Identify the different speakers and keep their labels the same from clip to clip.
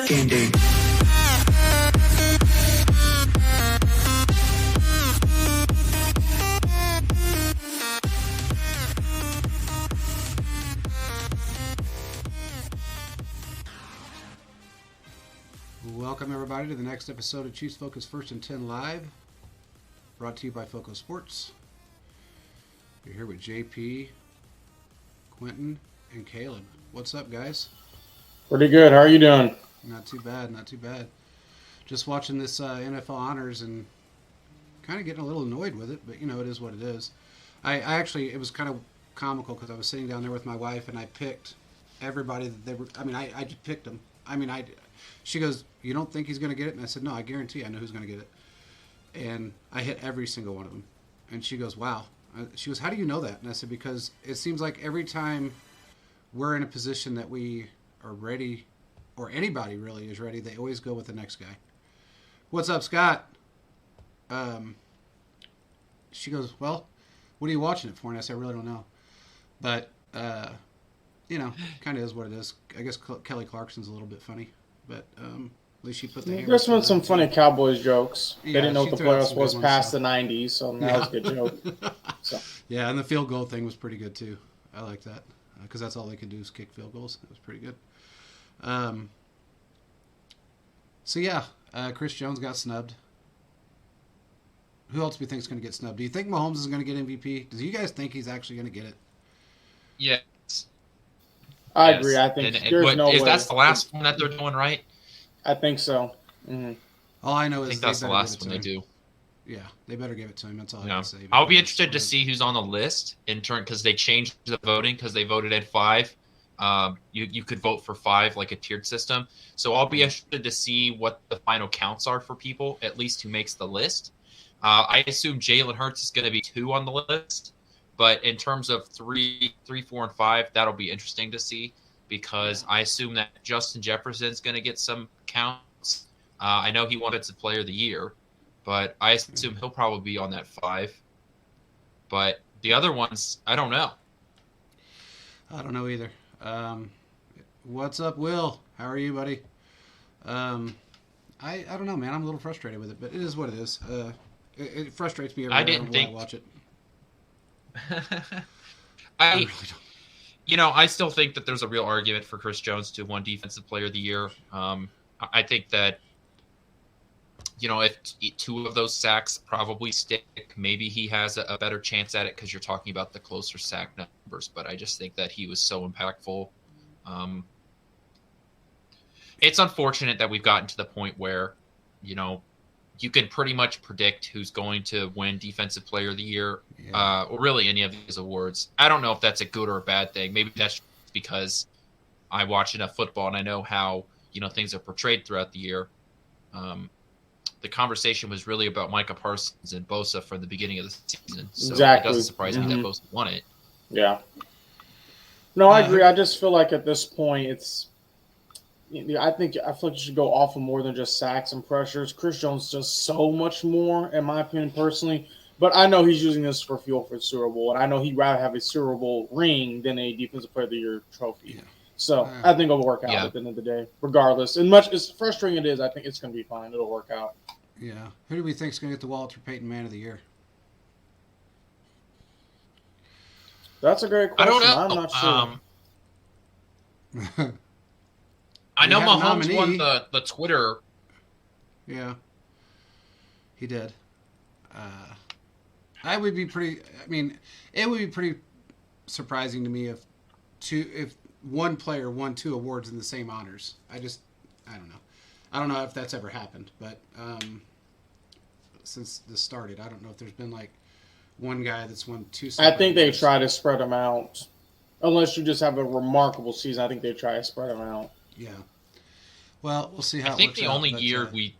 Speaker 1: Game day.
Speaker 2: Welcome everybody to the next episode of Chiefs Focus First and 10 Live, brought to you by Foco Sports. You're here with JP, Quentin, and Caleb. What's up, guys?
Speaker 3: Pretty good. How are you doing?
Speaker 2: Not too bad, not too bad. Just watching this NFL Honors and kind of getting a little annoyed with it, but you know, it is what it is. I actually, it was kind of comical because I was sitting down there with my wife and I picked everybody that they were, I just picked them. She goes, "You don't think he's going to get it?" And I said, "No, I guarantee I know who's going to get it." And I hit every single one of them. And she goes, "Wow." She goes, "How do you know that?" And I said, "Because it seems like every time we're in a position that we are ready, or anybody really is ready, they always go with the next guy." "What's up, Scott?" She goes, "Well, what are you watching it for?" And I said, "I really don't know." But, you know, kind of is what it is. I guess Kelly Clarkson's a little bit funny. But at least she put the hammer.
Speaker 3: There's been some funny Cowboys jokes.
Speaker 2: Yeah,
Speaker 3: They didn't know what the playoffs was past
Speaker 2: so.
Speaker 3: the 90s, so that was a good joke. So.
Speaker 2: Yeah, and the field goal thing was pretty good too. I like that because that's all they could do is kick field goals. It was pretty good. So yeah, Chris Jones got snubbed. Who else do you think is going to get snubbed? Do you think Mahomes is going to get MVP? Do you guys think he's actually going to get it?
Speaker 4: Yes.
Speaker 3: I agree. I think there's no way.
Speaker 4: That's the last one that they're doing, right?
Speaker 3: I think so. Mm-hmm.
Speaker 2: All I know is
Speaker 4: I think that's the last one they do.
Speaker 2: Yeah, they better give it to him. That's all I can say.
Speaker 4: I'll be interested to see who's on the list in turn because they changed the voting because they voted at 5. You could vote for 5 like a tiered system. So I'll be interested to see what the final counts are for people, at least who makes the list. I assume Jalen Hurts is going to be 2 on the list. But in terms of 3, 4, and 5, that'll be interesting to see because I assume that Justin Jefferson's going to get some counts. I know he wanted to Player of the Year, but I assume he'll probably be on that 5. But the other ones, I don't know.
Speaker 2: I don't know either. What's up, Will? How are you, buddy? I don't know, man. I'm a little frustrated with it, but it is what it is. It frustrates me every time I watch it.
Speaker 4: I still think that there's a real argument for Chris Jones to win Defensive Player of the Year. I think that, if 2 of those sacks probably stick, maybe he has a better chance at it because you're talking about the closer sack numbers. But I just think that he was so impactful. It's unfortunate that we've gotten to the point where, you can pretty much predict who's going to win Defensive Player of the Year, or really any of these awards. I don't know if that's a good or a bad thing. Maybe that's because I watch enough football and I know how, things are portrayed throughout the year. The conversation was really about Micah Parsons and Bosa from the beginning of the season. So
Speaker 3: exactly.
Speaker 4: It doesn't surprise me that Bosa won it.
Speaker 3: Yeah. No, I agree. I just feel like at this point I feel like you should go off of more than just sacks and pressures. Chris Jones does so much more, in my opinion, personally. But I know he's using this for fuel for the Super Bowl, and I know he'd rather have a Super Bowl ring than a Defensive Player of the Year trophy. Yeah. So I think it'll work out at the end of the day, regardless. And much as frustrating it is, I think it's going to be fine. It'll work out.
Speaker 2: Yeah. Who do we think is going to get the Walter Payton Man of the Year?
Speaker 3: That's a great question.
Speaker 4: I don't know.
Speaker 3: I'm not
Speaker 4: sure. I know Mahomes won the Twitter.
Speaker 2: Yeah, he did. It would be pretty surprising to me if one player won 2 awards in the same honors. I don't know. I don't know if that's ever happened, but since this started, I don't know if there's been like one guy that's won 2.
Speaker 3: I think they try to spread them out. Unless you just have a remarkable season, I think they try to spread them out.
Speaker 2: Yeah. Well, we'll see how.
Speaker 4: I think the only year we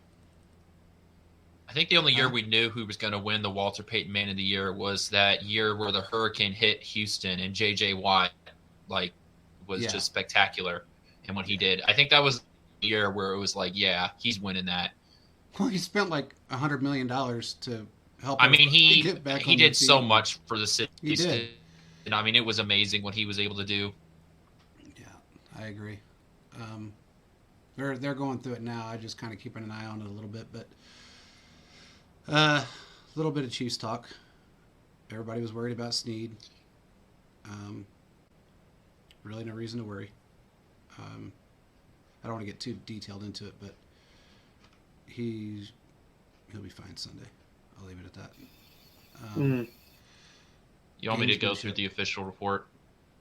Speaker 4: knew who was going to win the Walter Payton Man of the Year was that year where the hurricane hit Houston and J.J. Watt was just spectacular. And what he did, I think that was the year where it was like, yeah, he's winning that.
Speaker 2: Well, he spent like $100 million to help.
Speaker 4: I mean, he
Speaker 2: get back
Speaker 4: he did so much for the city.
Speaker 2: He did.
Speaker 4: And I mean, it was amazing what he was able to do.
Speaker 2: Yeah, I agree. They're going through it now. I just kind of keeping an eye on it a little bit, but a little bit of Chiefs talk. Everybody was worried about Snead. Really no reason to worry. I don't want to get too detailed into it, but he'll be fine Sunday. I'll leave it at that.
Speaker 4: You want me to go through the official report?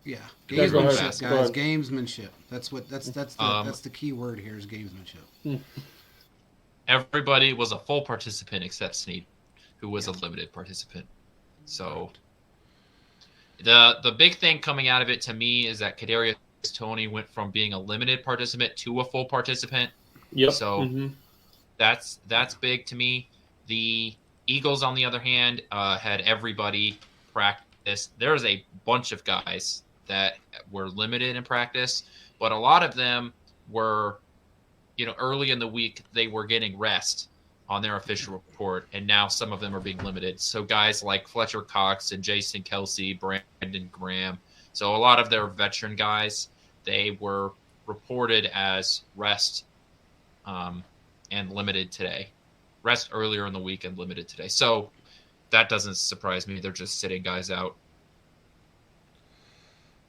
Speaker 2: Yeah,
Speaker 3: Yeah, go ahead.
Speaker 2: gamesmanship, guys. Gamesmanship. That's the key word here is gamesmanship.
Speaker 4: Everybody was a full participant except Snead, who was a limited participant. So the big thing coming out of it to me is that Kadarius Toney went from being a limited participant to a full participant.
Speaker 3: Yep.
Speaker 4: So that's big to me. The Eagles, on the other hand, had everybody practice. There's a bunch of guys that were limited in practice, but a lot of them were, early in the week they were getting rest on their official report, and now some of them are being limited. So guys like Fletcher Cox and Jason Kelsey, Brandon Graham, so a lot of their veteran guys, they were reported as rest and limited today. Rest earlier in the week and limited today. So that doesn't surprise me. They're just sitting guys out.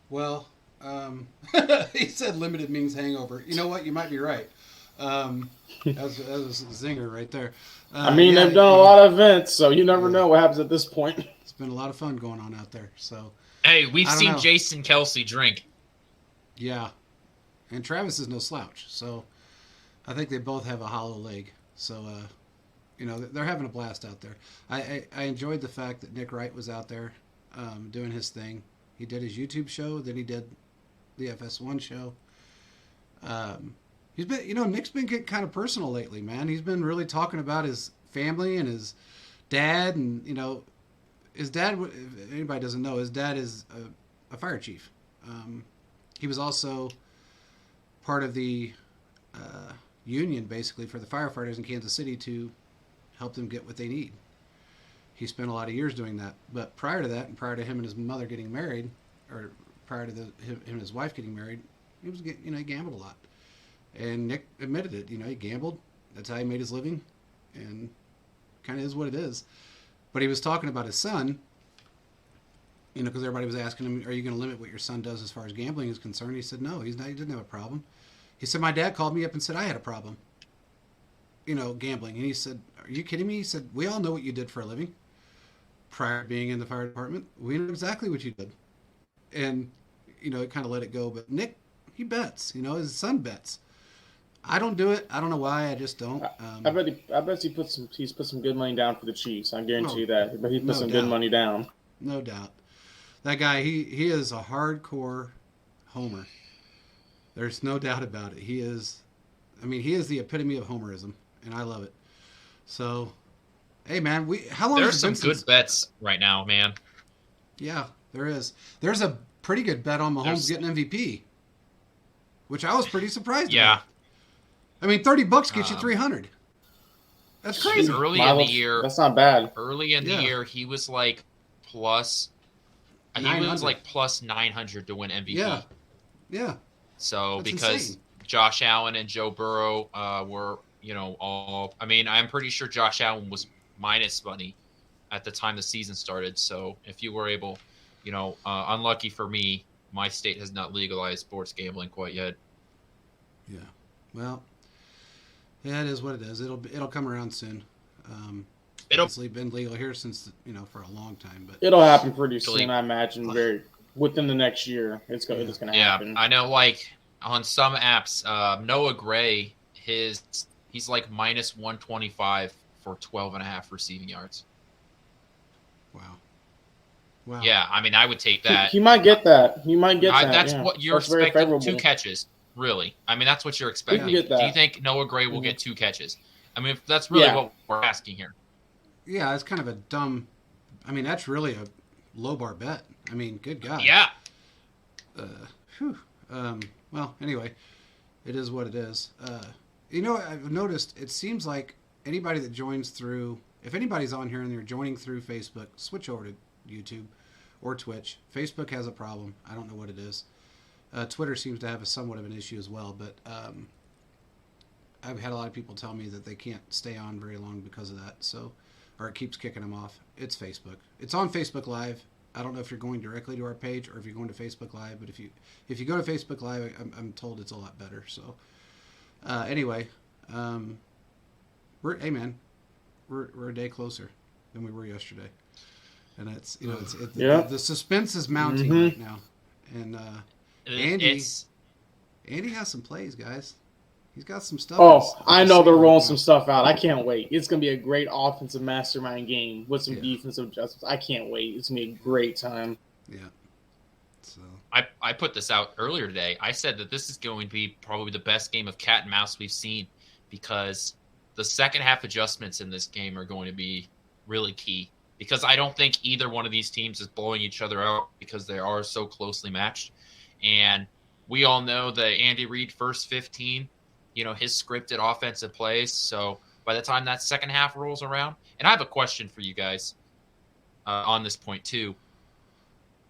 Speaker 2: Well, he said limited means hangover. You know what? You might be right. That was a zinger right there.
Speaker 3: They've done a lot of events, so you never know what happens at this point.
Speaker 2: It's been a lot of fun going on out there. So,
Speaker 4: hey, we've seen Jason Kelsey drink.
Speaker 2: Yeah, and Travis is no slouch. So, I think they both have a hollow leg. So, they're having a blast out there. I enjoyed the fact that Nick Wright was out there doing his thing. He did his YouTube show, then he did the FS1 show. He's been, Nick's been getting kind of personal lately, man. He's been really talking about his family and his dad, and his dad. If anybody doesn't know, his dad is a fire chief. He was also part of the union, basically, for the firefighters in Kansas City to help them get what they need. He spent a lot of years doing that. But prior to that, and prior to him and his mother getting married, or prior to him and his wife getting married, he was he gambled a lot. And Nick admitted it. He gambled. That's how he made his living, and kind of is what it is. But he was talking about his son, because everybody was asking him, "Are you going to limit what your son does as far as gambling is concerned?" He said, "No, he's not. He didn't have a problem." He said, "My dad called me up and said I had a problem, gambling." And he said, "Are you kidding me?" He said, "We all know what you did for a living prior to being in the fire department. We know exactly what you did." And, it kind of let it go. But Nick, he bets. His son bets. I don't do it. I don't know why. I just don't.
Speaker 3: I bet he's put some good money down for the Chiefs. I guarantee you that. But he put some good money down.
Speaker 2: No doubt. That guy, he is a hardcore homer. There's no doubt about it. He is the epitome of homerism, and I love it. So, hey, man, how long?
Speaker 4: There's some good bets right now, man.
Speaker 2: Yeah, there is. There's a pretty good bet on Mahomes getting MVP, which I was pretty surprised about. $30 gets you 300. That's crazy.
Speaker 4: Early in the year,
Speaker 3: that's not bad.
Speaker 4: Early in the year, he was like plus. He was like plus 900 to win MVP.
Speaker 2: Yeah.
Speaker 4: So
Speaker 2: that's
Speaker 4: because
Speaker 2: insane.
Speaker 4: Josh Allen and Joe Burrow were, all. I'm pretty sure Josh Allen was minus money at the time the season started. So if you were able, unlucky for me, my state has not legalized sports gambling quite yet.
Speaker 2: Yeah. Well. Yeah, it is what it is. It'll come around soon. It's been legal here since for a long time, but
Speaker 3: it'll happen pretty soon. I imagine within the next year. It's going to happen.
Speaker 4: Yeah, I know. Like on some apps, Noah Gray, he's like minus 125 for 12.5 receiving yards.
Speaker 2: Wow.
Speaker 4: Yeah, I would take that.
Speaker 3: He might get that.
Speaker 4: That's what you're expecting. 2 catches. Really? That's what you're expecting. Do you think Noah Gray will get 2 catches? That's really what we're asking here.
Speaker 2: Yeah, it's kind of a dumb. That's really a low bar bet. Good God.
Speaker 4: Yeah.
Speaker 2: Well, anyway, it is what it is. I've noticed it seems like anybody that joins through, if anybody's on here and they're joining through Facebook, switch over to YouTube or Twitch. Facebook has a problem. I don't know what it is. Twitter seems to have somewhat of an issue as well, but I've had a lot of people tell me that they can't stay on very long because of that. So, or it keeps kicking them off. It's Facebook. It's on Facebook Live. I don't know if you're going directly to our page or if you're going to Facebook Live, but if you go to Facebook Live, I'm told it's a lot better. So, anyway, we're a day closer than we were yesterday, and it's the suspense is mounting right now, and Andy has some plays, guys. He's got some stuff.
Speaker 3: Oh, I know they're rolling some stuff out. I can't wait. It's going to be a great offensive mastermind game with some defensive adjustments. I can't wait. It's going to be a great time.
Speaker 2: Yeah. So
Speaker 4: I put this out earlier today. I said that this is going to be probably the best game of cat and mouse we've seen because the second half adjustments in this game are going to be really key because I don't think either one of these teams is blowing each other out because they are so closely matched. And we all know the Andy Reid first 15, his scripted offensive plays. So by the time that second half rolls around, and I have a question for you guys on this point too.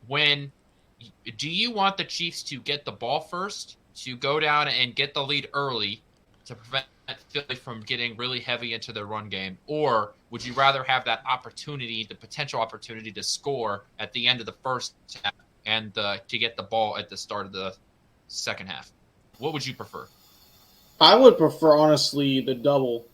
Speaker 4: Do you want the Chiefs to get the ball first, to go down and get the lead early to prevent Philly from getting really heavy into their run game? Or would you rather have that opportunity, the potential opportunity to score at the end of the first half and to get the ball at the start of the second half? What would you prefer?
Speaker 3: I would prefer, honestly, the double,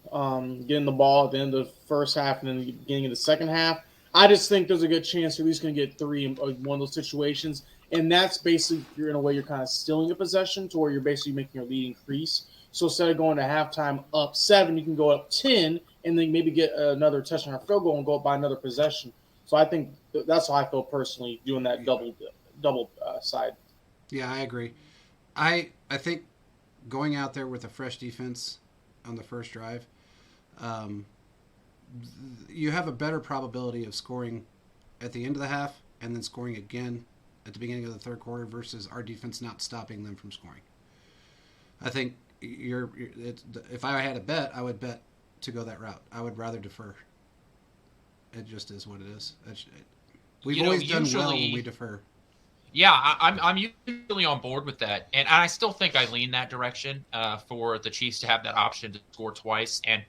Speaker 3: getting the ball at the end of the first half and then the beginning of the second half. I just think there's a good chance you're at least going to get 3 in one of those situations. And that's basically, in a way, you're kind of stealing a possession to where you're basically making your lead increase. So instead of going to halftime up 7, you can go up 10 and then maybe get another touchdown or field goal and go up by another possession. So I think that's how I feel personally doing that double side.
Speaker 2: Yeah, I agree. I think going out there with a fresh defense on the first drive, you have a better probability of scoring at the end of the half and then scoring again at the beginning of the third quarter versus our defense not stopping them from scoring. I think if I had a bet, I would bet to go that route. I would rather defer. It just is what it is. We've always done well when we defer.
Speaker 4: Yeah, I'm usually on board with that, and I still think I lean that direction for the Chiefs to have that option to score twice. And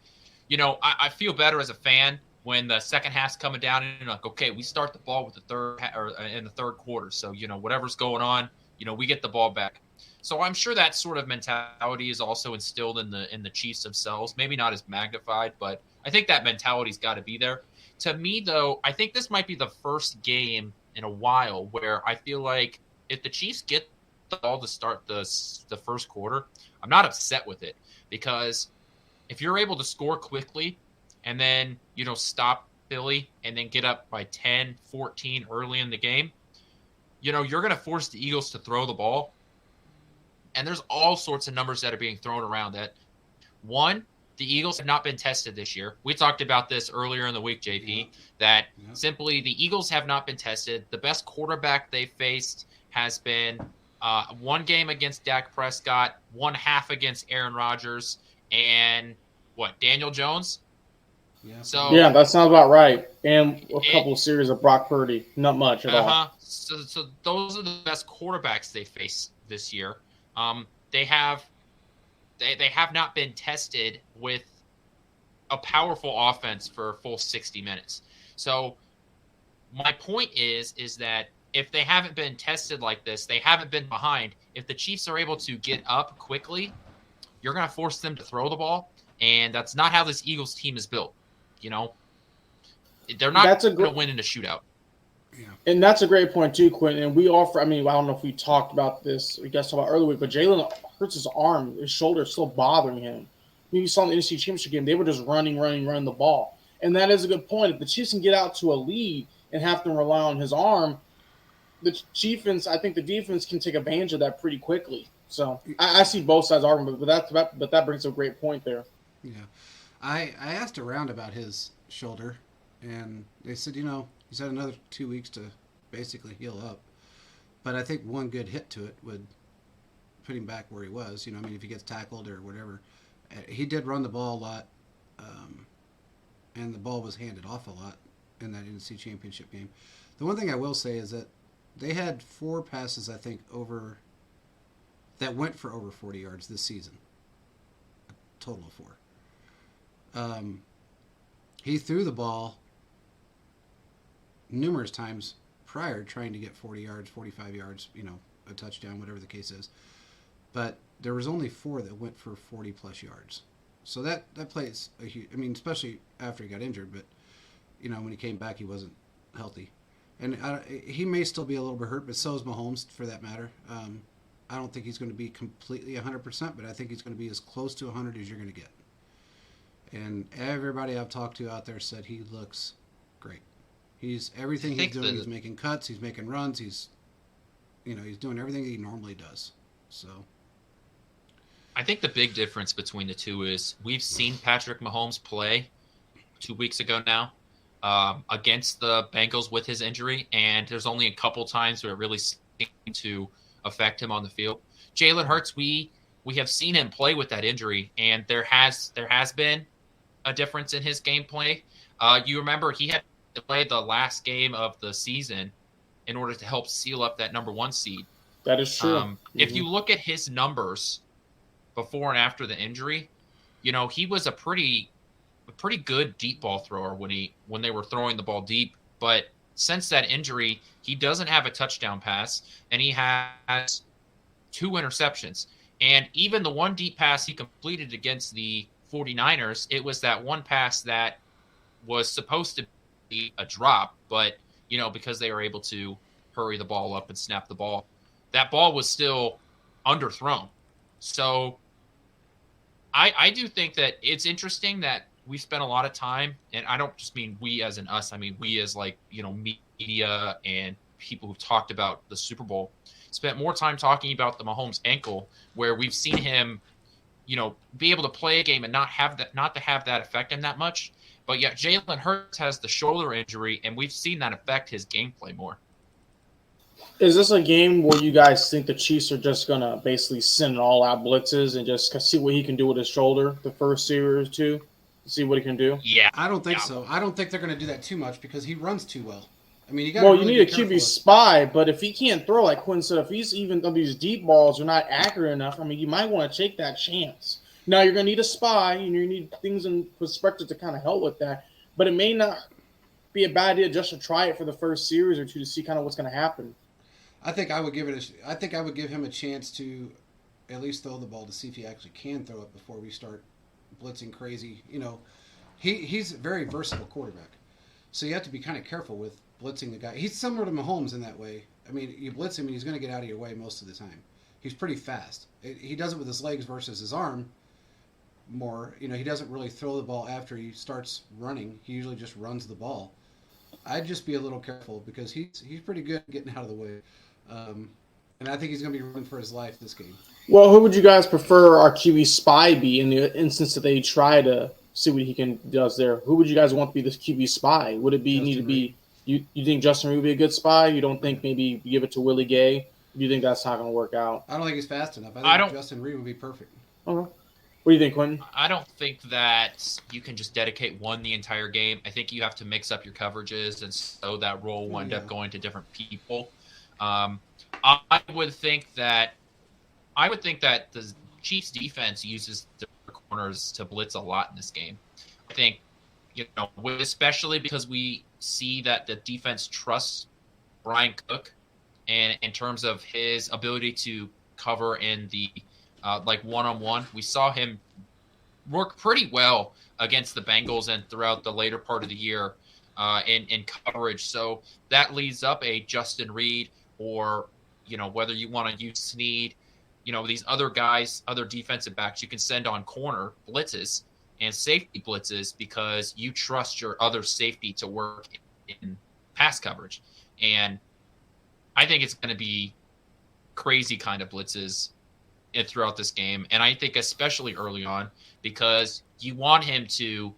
Speaker 4: I feel better as a fan when the second half's coming down and you're like, okay, we start the ball with in the third quarter, so whatever's going on, we get the ball back. So I'm sure that sort of mentality is also instilled in the Chiefs themselves. Maybe not as magnified, but I think that mentality's got to be there. To me, though, I think this might be the first game in a while where I feel like if the Chiefs get the ball to start the first quarter, I'm not upset with it because if you're able to score quickly and then, stop Philly and then get up by 10, 14 early in the game, you're going to force the Eagles to throw the ball. And there's all sorts of numbers that are being thrown around that. One, the Eagles have not been tested this year. We talked about this earlier in the week, JP, that simply the Eagles have not been tested. The best quarterback they faced has been one game against Dak Prescott, one half against Aaron Rodgers, and Daniel Jones?
Speaker 2: Yeah.
Speaker 4: So
Speaker 3: that sounds about right. And a couple of series of Brock Purdy. Not much at all.
Speaker 4: So those are the best quarterbacks they face this year. They have not been tested with a powerful offense for a full 60 minutes. So my point is that if they haven't been tested like this, they haven't been behind. If the Chiefs are able to get up quickly, you're going to force them to throw the ball, and that's not how this Eagles team is built. They're not going to win in a shootout.
Speaker 3: Yeah. And that's a great point too, Quentin. And we offer, I don't know if we talked about this, we guys talked about earlier, but Jalen Hurts' his arm, his shoulder is still bothering him. You saw in the NFC Championship game, they were just running the ball. And that is a good point. If the Chiefs can get out to a lead and have to rely on his arm, I think the defense can take advantage of that pretty quickly. So I see both sides argument, but that brings a great point there.
Speaker 2: Yeah. I asked around about his shoulder, and they said, he's had another 2 weeks to basically heal up. But I think one good hit to it would put him back where he was. If he gets tackled or whatever. He did run the ball a lot, and the ball was handed off a lot in that NFC Championship game. The one thing I will say is that they had 4 passes, I think, that went for over 40 yards this season. total of 4. He threw the ball numerous times prior trying to get 40 yards, 45 yards, a touchdown, whatever the case is. But there was only 4 that went for 40-plus yards. So that plays a huge... especially after he got injured, but, when he came back, he wasn't healthy. And he may still be a little bit hurt, but so is Mahomes, for that matter. I don't think he's going to be completely 100%, but I think he's going to be as close to 100 as you're going to get. And everybody I've talked to out there said he looks great. He's everything he's doing. He's making cuts. He's making runs. He's doing everything he normally does. So,
Speaker 4: I think the big difference between the two is we've seen Patrick Mahomes play 2 weeks ago now against the Bengals with his injury, and there's only a couple times where it really seemed to affect him on the field. Jalen Hurts, we have seen him play with that injury, and there has been a difference in his gameplay. You remember he had to play the last game of the season in order to help seal up that number 1 seed.
Speaker 3: That is true.
Speaker 4: If you look at his numbers before and after the injury, he was a pretty good deep ball thrower when they were throwing the ball deep. But since that injury, he doesn't have a touchdown pass, and he has 2 interceptions. And even the one deep pass he completed against the 49ers, it was that one pass that was supposed to be a drop, but, because they were able to hurry the ball up and snap the ball, that ball was still underthrown. So I do think that it's interesting that we spent a lot of time, and I don't just mean we as in us, I mean we as media and people who've talked about the Super Bowl, spent more time talking about the Mahomes ankle, where we've seen him, be able to play a game and not to have that affect him that much. But yet Jalen Hurts has the shoulder injury, and we've seen that affect his gameplay more.
Speaker 3: Is this a game where you guys think the Chiefs are just going to basically send all-out blitzes and just see what he can do with his shoulder the first series or two? See what he can do?
Speaker 4: Yeah.
Speaker 2: I don't think so. I don't think they're going to do that too much because he runs too well. You got
Speaker 3: you need a QB spy, but if he can't throw, like Quinn said, if he's even of these deep balls are not accurate enough, you might want to take that chance. Now you're going to need a spy, and you need things in perspective to kind of help with that. But it may not be a bad idea just to try it for the first series or two to see kind of what's going to happen.
Speaker 2: I think I would give him a chance to at least throw the ball to see if he actually can throw it before we start blitzing crazy. He's a very versatile quarterback, so you have to be kind of careful with blitzing the guy. He's similar to Mahomes in that way. You blitz him and he's going to get out of your way most of the time. He's pretty fast. He does it with his legs versus his arm more. He doesn't really throw the ball after he starts running. He usually just runs the ball. I'd just be a little careful because he's pretty good at getting out of the way. And I think he's going to be running for his life this game.
Speaker 3: Well, who would you guys prefer our QB spy be in the instance that they try to see what he does there? Who would you guys want to be this QB spy? Would it need to be you think Justin Reed would be a good spy? You don't think maybe you give it to Willie Gay? Do you think that's not going to work out?
Speaker 2: I don't think he's fast enough. I think Justin Reed would be perfect.
Speaker 3: Okay. What do you think, Quentin?
Speaker 4: I don't think that you can just dedicate one the entire game. I think you have to mix up your coverages, and so that role will end up going to different people. I would think that the Chiefs defense uses their corners to blitz a lot in this game. I think, especially because we see that the defense trusts Brian Cook, and in terms of his ability to cover in the one-on-one, we saw him work pretty well against the Bengals and throughout the later part of the year in coverage. So that leads up a Justin Reed, or whether you want to use Snead, these other guys, other defensive backs you can send on corner blitzes and safety blitzes because you trust your other safety to work in pass coverage. And I think it's going to be crazy kind of blitzes throughout this game. And I think especially early on, because you want him to,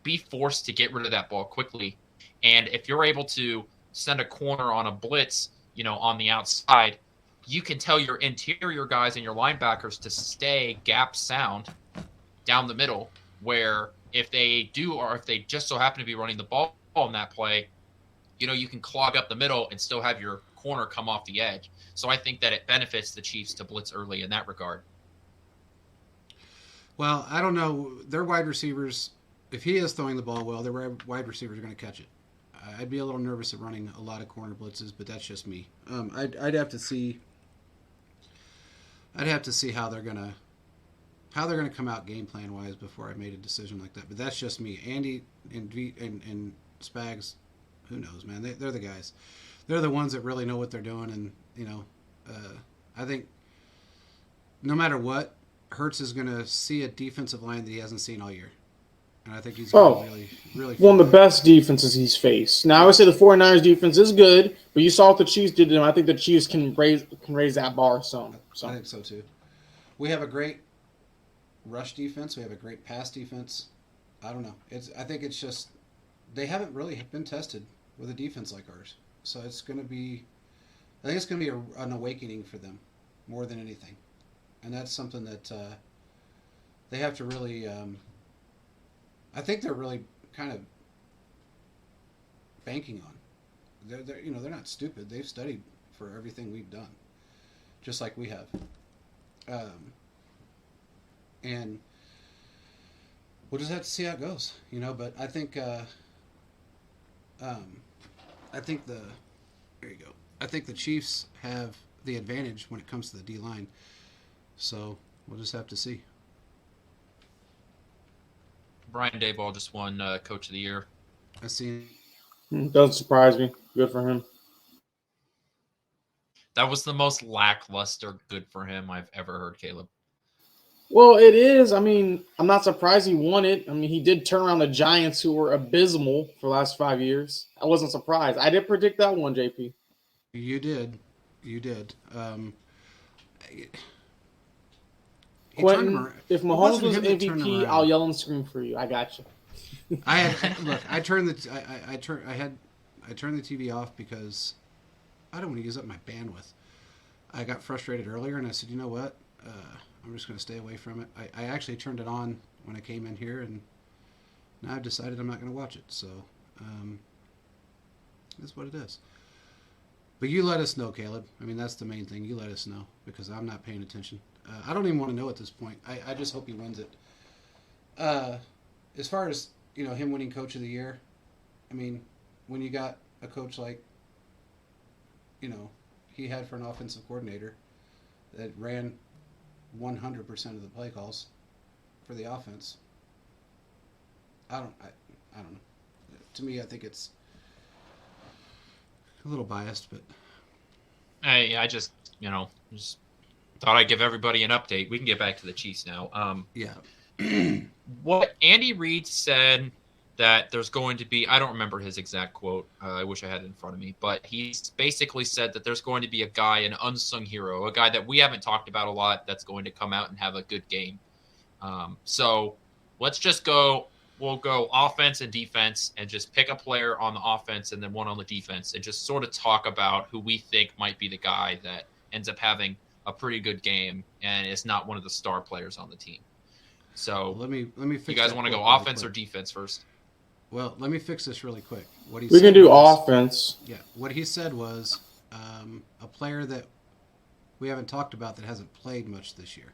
Speaker 4: be forced to get rid of that ball quickly. And if you're able to send a corner on a blitz, on the outside, you can tell your interior guys and your linebackers to stay gap sound down the middle, where if they do, or if they just so happen to be running the ball on that play, you can clog up the middle and still have your corner come off the edge. So I think that it benefits the Chiefs to blitz early in that regard.
Speaker 2: Well, I don't know. Their wide receivers, if he is throwing the ball well, their wide receivers are going to catch it. I'd be a little nervous at running a lot of corner blitzes, but that's just me. I'd have to see. I'd have to see how they're gonna come out game plan wise before I made a decision like that. But that's just me. Andy and Spags, who knows, man? They're the guys. They're the ones that really know what they're doing, and I think no matter what, Hurts is gonna see a defensive line that he hasn't seen all year, and I think he's gonna really
Speaker 3: one of the best defenses he's faced. Now, I would say the 49ers defense is good, but you saw what the Chiefs did to them. I think the Chiefs can raise that bar some. So.
Speaker 2: I think so too. We have a great rush defense. We have a great pass defense. I don't know. I think it's just they haven't really been tested with a defense like ours. So it's going to be. I think it's going to be an awakening for them more than anything, and that's something that they have to really. I think they're really kind of banking on. They're not stupid. They've studied for everything we've done, just like we have. And we'll just have to see how it goes, But I think, there you go. I think the Chiefs have the advantage when it comes to the D line. So we'll just have to see.
Speaker 4: Brian Daboll just won Coach of the Year.
Speaker 2: I see.
Speaker 3: Doesn't surprise me. Good for him.
Speaker 4: That was the most lackluster good for him I've ever heard, Caleb.
Speaker 3: Well, it is. I mean, I'm not surprised he won it. I mean, he did turn around the Giants, who were abysmal for the last 5 years. I wasn't surprised. I did predict that one, JP.
Speaker 2: You did.
Speaker 3: Quentin, if Mahomes was MVP, I'll yell and scream for you. I got you.
Speaker 2: I turned the TV off because I don't want to use up my bandwidth. I got frustrated earlier, and I said, you know what? I'm just going to stay away from it. I actually turned it on when I came in here, and now I've decided I'm not going to watch it. So that's what it is. But you let us know, Caleb. I mean, that's the main thing. You let us know because I'm not paying attention. I don't even want to know at this point. I just hope he wins it. As far as him winning Coach of the Year, I mean, when you got a coach like he had for an offensive coordinator that ran 100% of the play calls for the offense. I don't know. To me, I think it's a little biased, but
Speaker 4: I just thought I'd give everybody an update. We can get back to the Chiefs now.
Speaker 2: Yeah.
Speaker 4: What Andy Reid said that there's going to be, I don't remember his exact quote. I wish I had it in front of me, but he basically said that there's going to be a guy, an unsung hero, a guy that we haven't talked about a lot that's going to come out and have a good game. So let's just go. We'll go offense and defense and just pick a player on the offense and then one on the defense and just sort of talk about who we think might be the guy that ends up having a pretty good game and is not one of the star players on the team. So
Speaker 2: let me fix
Speaker 4: you guys want to go offense or defense first?
Speaker 2: Well, let me fix this really quick.
Speaker 3: We can do offense.
Speaker 2: Yeah, what he said was a player that we haven't talked about that hasn't played much this year.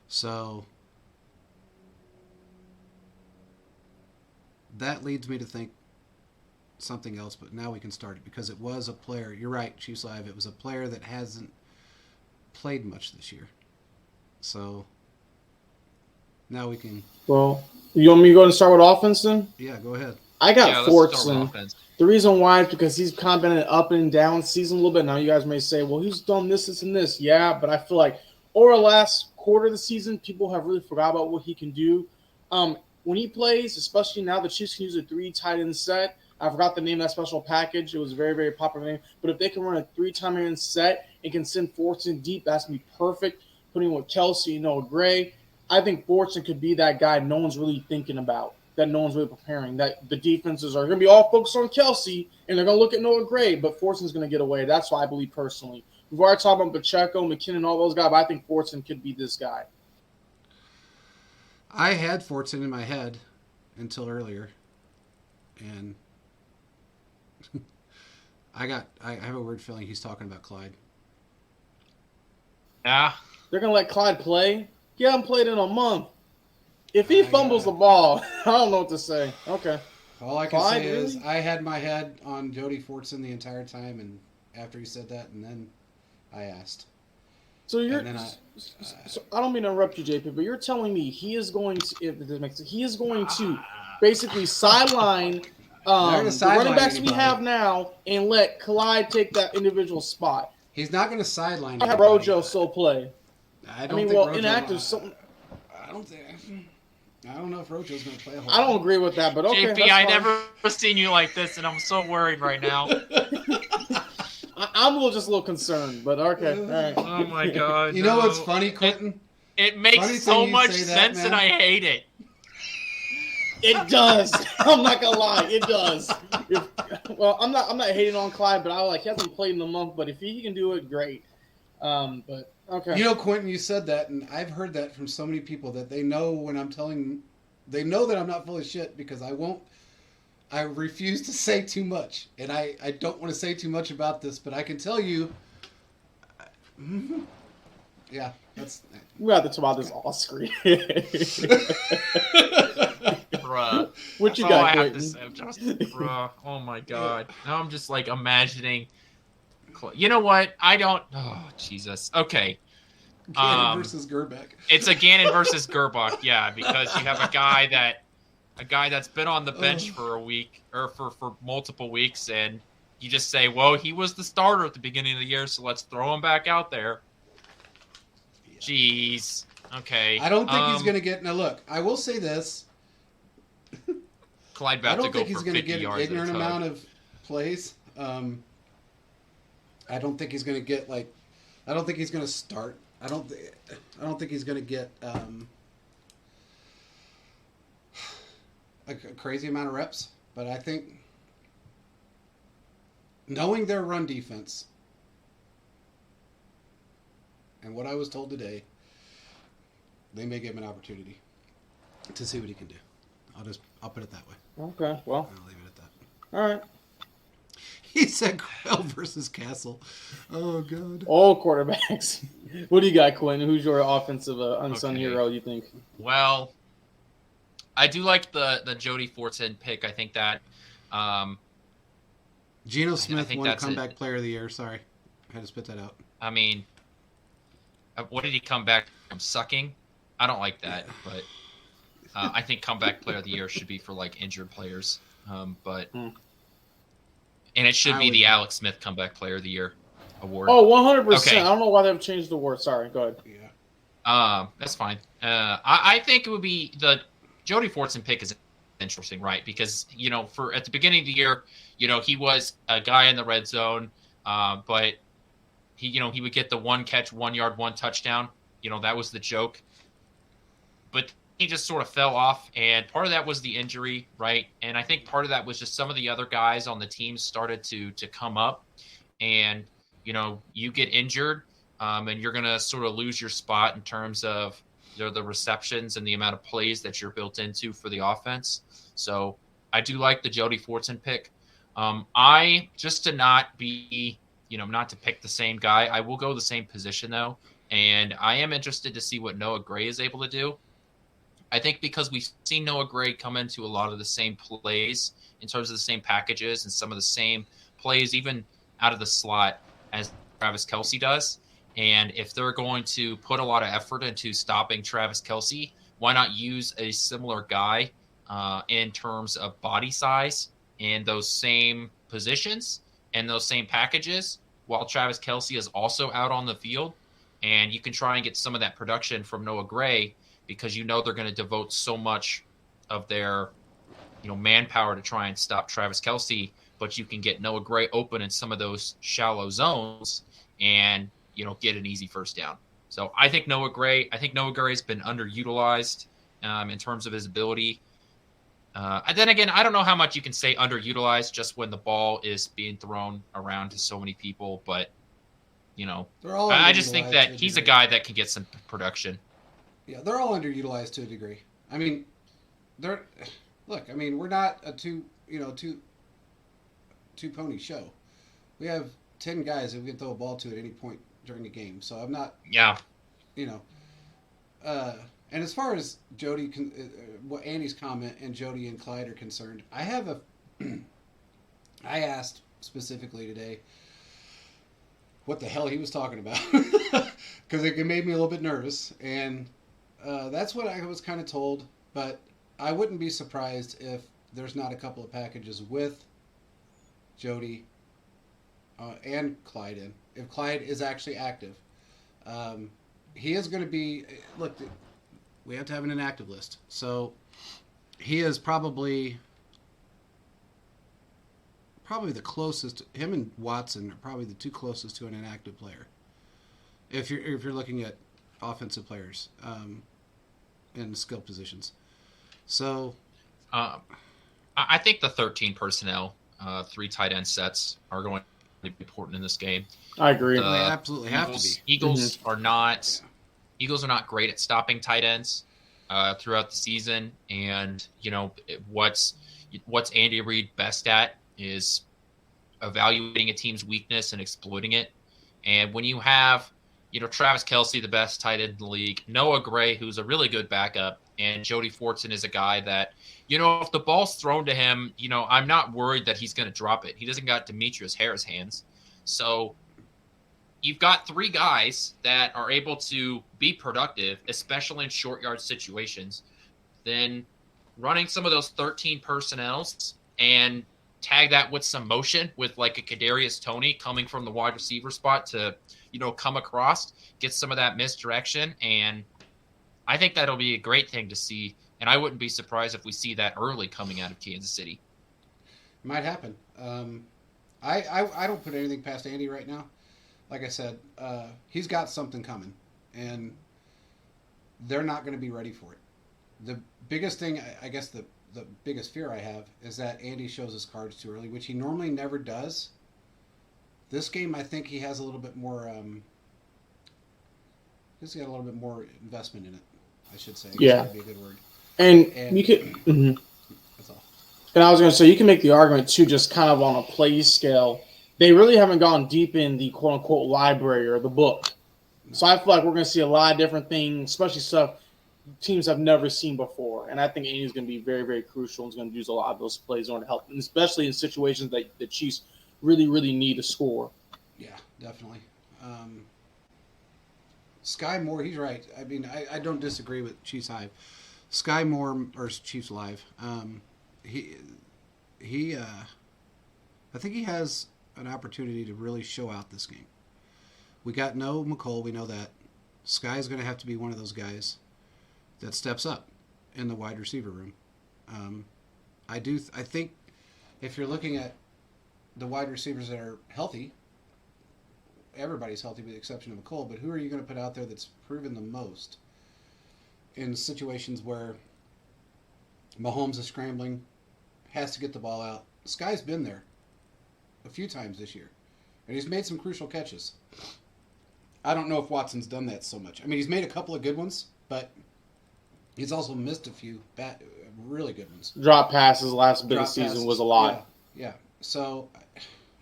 Speaker 2: So that leads me to think something else, but now we can start it because it was a player. You're right, Chiefs Live. It was a player that hasn't played much this year. So now we can.
Speaker 3: Well, you want me to go and start with offense then?
Speaker 2: Yeah, go ahead.
Speaker 3: I got Fortson. The reason why is because he's kind of been an up and down season a little bit. Now you guys may say, well, he's done this, and this. Yeah, but I feel like over the last quarter of the season, people have really forgot about what he can do. When he plays, especially now the Chiefs can use a 3 tight end set. I forgot the name of that special package. It was a very, very popular name. But if they can run a 3 tight end set and can send Fortson deep, that's going to be perfect. Putting with Kelsey and Noah Gray, I think Fortson could be that guy no one's really thinking about, that no one's really preparing, that the defenses are going to be all focused on Kelsey, and they're going to look at Noah Gray, but Fortson's going to get away. That's what I believe personally. Before I talk about Pacheco, McKinnon, all those guys, but I think Fortson could be this guy.
Speaker 2: I had Fortson in my head until earlier, and I have a weird feeling he's talking about Clyde.
Speaker 4: Yeah.
Speaker 3: They're going to let Clyde play? He hasn't played in a month. If he fumbles the ball, I don't know what to say. Okay.
Speaker 2: All I can say is I had my head on Jody Fortson the entire time, and after he said that, and then I asked.
Speaker 3: So so I don't mean to interrupt you, JP, but you're telling me he is going to, if this makes sense, he is going to basically sideline the running backs we have now and let Clyde take that individual spot.
Speaker 2: He's not going to sideline.
Speaker 3: I have Rojo still play.
Speaker 2: I don't think Rojo,
Speaker 3: inactive.
Speaker 2: I don't know if Rojo's going to play a whole
Speaker 3: I don't agree with that, but okay.
Speaker 4: JP, I never seen you like this, and I'm so worried right now.
Speaker 3: I'm just a little concerned, but okay. All right.
Speaker 4: Oh my god!
Speaker 2: You know what's funny, Quentin?
Speaker 4: It makes so much sense, and I hate it.
Speaker 3: It does. I'm not gonna lie, it does. I'm not hating on Clyde, but he hasn't played in a month. But if he can do it, great. But okay.
Speaker 2: You know, Quentin, you said that, and I've heard that from so many people that they know when I'm telling, they know that I'm not full of shit because I refuse to say too much, and I don't want to say too much about this, but I can tell you, yeah, that's.
Speaker 3: We have to talk about this off screen.
Speaker 4: Bruh.
Speaker 3: What you got, Quentin?
Speaker 4: Bruh. Oh my god. Now I'm just like imagining. You know what? I don't. Oh Jesus. Okay.
Speaker 2: Gannon versus Gerbeck.
Speaker 4: It's a Gannon versus Gerbeck, yeah, because you have a guy that's been on the bench for a week or for multiple weeks, and you just say, well, he was the starter at the beginning of the year, so let's throw him back out there. Yeah. Jeez. Okay.
Speaker 2: I don't think he's going to get. Now, look, I will say this.
Speaker 4: Clyde about to go for 50 yards. I don't think he's going to get
Speaker 2: an ignorant amount of plays. I don't think he's going to get I don't think he's going to start. I don't think he's going to get a crazy amount of reps. But I think knowing their run defense and what I was told today, they may give him an opportunity to see what he can do. I'll put it that way.
Speaker 3: Okay, well,
Speaker 2: I'll leave it at that.
Speaker 3: All right.
Speaker 2: He said Crowell versus Castle. Oh, God.
Speaker 3: All quarterbacks. What do you got, Quentin? Who's your offensive unsung hero, you think?
Speaker 4: Well, I do like the Jody Fortson pick. I think that
Speaker 2: Geno Smith won comeback player of the year. Sorry. I had to spit that out.
Speaker 4: I mean, what did he come back from? Sucking? I don't like that, but I think comeback player of the year should be for injured players. And it should be the Alex Smith comeback player of the year award.
Speaker 3: Oh, 100%. Okay. I don't know why they've changed the award. Sorry, go ahead.
Speaker 2: Yeah.
Speaker 4: That's fine. I think it would be the Jody Fortson pick is interesting, right? Because, at the beginning of the year, he was a guy in the red zone, but he would get the 1 catch, 1 yard, 1 touchdown. That was the joke. But he just sort of fell off, and part of that was the injury, right? And I think part of that was just some of the other guys on the team started to come up, and you get injured, and you're gonna sort of lose your spot in terms of the receptions and the amount of plays that you're built into for the offense. So I do like the Jody Fortson pick. I just to not be, not to pick the same guy. I will go the same position though, and I am interested to see what Noah Gray is able to do. I think because we've seen Noah Gray come into a lot of the same plays in terms of the same packages and some of the same plays, even out of the slot as Travis Kelce does. And if they're going to put a lot of effort into stopping Travis Kelce, why not use a similar guy in terms of body size in those same positions and those same packages while Travis Kelce is also out on the field? And you can try and get some of that production from Noah Gray, because they're going to devote so much of their, manpower to try and stop Travis Kelce, but you can get Noah Gray open in some of those shallow zones and, get an easy first down. So I think Noah Gray has been underutilized in terms of his ability. And then again, I don't know how much you can say underutilized just when the ball is being thrown around to so many people, but, I just think that he's a guy that can get some production.
Speaker 2: Yeah, they're all underutilized to a degree. I mean, we're not a two pony show. We have 10 guys that we can throw a ball to at any point during the game. So I'm not.
Speaker 4: Yeah.
Speaker 2: and as far as what Andy's comment and Jody and Clyde are concerned, I asked specifically today what the hell he was talking about because it made me a little bit nervous, and that's what I was kind of told. But I wouldn't be surprised if there's not a couple of packages with Jody and Clyde in. If Clyde is actually active, he is going to be. Look, we have to have an inactive list, so he is probably the closest. Him and Watson are probably the two closest to an inactive player. If you're looking at offensive players in skill positions, so
Speaker 4: I think the 13 personnel, 3 tight end sets are going to be important in this game.
Speaker 3: I agree.
Speaker 2: They absolutely have to be.
Speaker 4: Eagles are not great at stopping tight ends throughout the season, and what's Andy Reid best at is evaluating a team's weakness and exploiting it. And when you have, Travis Kelce, the best tight end in the league, Noah Gray, who's a really good backup, and Jody Fortson is a guy that, if the ball's thrown to him, I'm not worried that he's going to drop it. He doesn't got Demetrius Harris hands. So you've got 3 guys that are able to be productive, especially in short yard situations. Then running some of those 13 personnels and tag that with some motion with like a Kadarius Toney coming from the wide receiver spot to, come across, get some of that misdirection. And I think that'll be a great thing to see. And I wouldn't be surprised if we see that early coming out of Kansas City.
Speaker 2: Might happen. I don't put anything past Andy right now. Like I said, he's got something coming, and they're not going to be ready for it. The biggest thing, I guess the biggest fear I have is that Andy shows his cards too early, which he normally never does. This game, I think he has a little bit more. He's got a little bit more investment in it, I should say.
Speaker 3: Yeah,
Speaker 2: that'd be a good word.
Speaker 3: And you could.
Speaker 2: That's all.
Speaker 3: And I was going to say, you can make the argument too, just kind of on a play scale. They really haven't gone deep in the quote unquote library or the book. So I feel like we're going to see a lot of different things, especially stuff teams have never seen before. And I think Andy's going to be very, very crucial and is going to use a lot of those plays in order to help, and especially in situations that the Chiefs really, really need to score.
Speaker 2: Yeah, definitely. Sky Moore, he's right. I mean, I don't disagree with Chiefs Hive. Sky Moore, or Chiefs Live, I think he has an opportunity to really show out this game. We got no McColl, we know that. Sky's going to have to be one of those guys that steps up in the wide receiver room. I think if you're looking at the wide receivers that are healthy, everybody's healthy with the exception of McColl, but who are you going to put out there that's proven the most in situations where Mahomes is scrambling, has to get the ball out? Sky's been there a few times this year, and he's made some crucial catches. I don't know if Watson's done that so much. I mean, he's made a couple of good ones, but he's also missed a few really good ones.
Speaker 3: Drop passes last bit of season was a lot.
Speaker 2: Yeah. So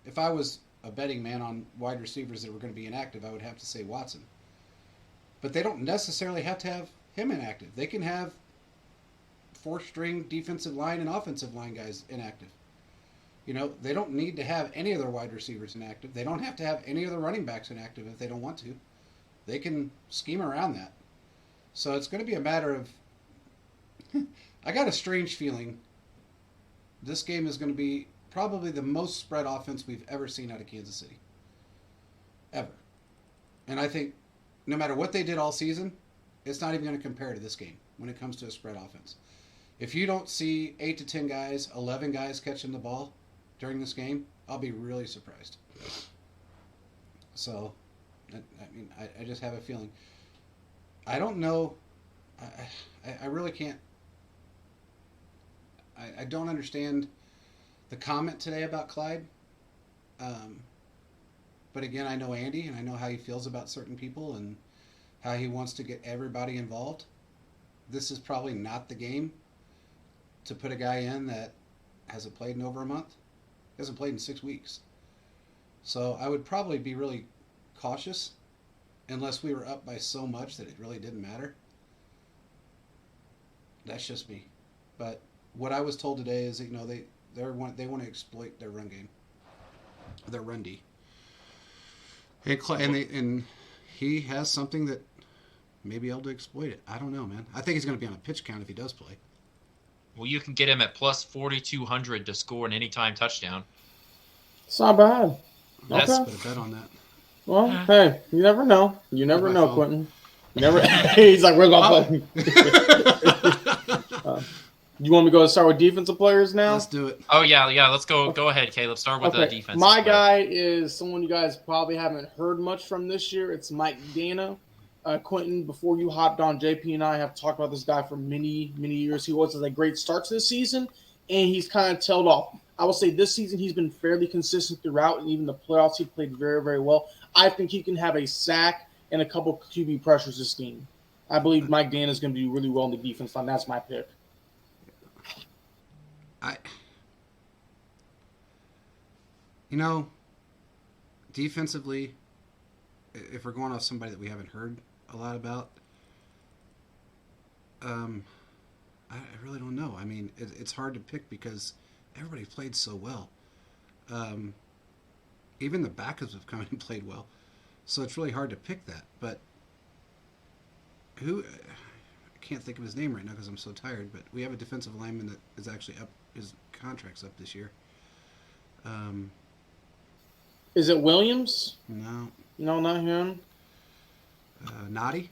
Speaker 2: if I was a betting man on wide receivers that were going to be inactive, I would have to say Watson. But they don't necessarily have to have him inactive. They can have 4th-string defensive line and offensive line guys inactive. They don't need to have any of their wide receivers inactive. They don't have to have any of their running backs inactive if they don't want to. They can scheme around that. So it's going to be a matter of... I got a strange feeling this game is going to be probably the most spread offense we've ever seen out of Kansas City. Ever. And I think no matter what they did all season, it's not even going to compare to this game when it comes to a spread offense. If you don't see 8 to 10 guys, 11 guys catching the ball during this game, I'll be really surprised. So, I just have a feeling. I don't know. I really can't. I don't understand the comment today about Clyde. But again, I know Andy, and I know how he feels about certain people and how he wants to get everybody involved. This is probably not the game to put a guy in that hasn't played in over a month. Hasn't played in 6 weeks. So I would probably be really cautious unless we were up by so much that it really didn't matter. That's just me. But what I was told today is that, they want to exploit their run game, their run D, and he has something that may be able to exploit it. I don't know, man. I think he's going to be on a pitch count if he does play.
Speaker 4: Well, you can get him at plus 4,200 to score an anytime touchdown.
Speaker 3: It's not bad.
Speaker 4: That's
Speaker 3: Okay.
Speaker 2: Put a bet on that.
Speaker 3: Well, hey, you never know. You never know, phone. Quentin. You never. He's like, we're going to play. You want me to start with defensive players now?
Speaker 2: Let's do it.
Speaker 4: Oh, yeah. Let's go. Okay. Go ahead, Caleb. Start with the defense.
Speaker 3: My guy is someone you guys probably haven't heard much from this year. It's Mike Dana. Quentin, before you hopped on, JP and I have talked about this guy for many, many years. He was a great start to the season, and he's kind of tailed off. I will say this season he's been fairly consistent throughout, and even the playoffs he played very, very well. I think he can have a sack and a couple QB pressures this game. I believe Mike Dana is going to do really well in the defense line. That's my pick.
Speaker 2: Defensively, if we're going off somebody that we haven't heard a lot about, I really don't know. I mean, it's hard to pick because everybody played so well. Even the backups have come in and played well. So it's really hard to pick that. But I can't think of his name right now because I'm so tired, but we have a defensive lineman that is actually up, his contract's up this year.
Speaker 3: Is it Williams?
Speaker 2: No.
Speaker 3: No, not him.
Speaker 2: Noddy?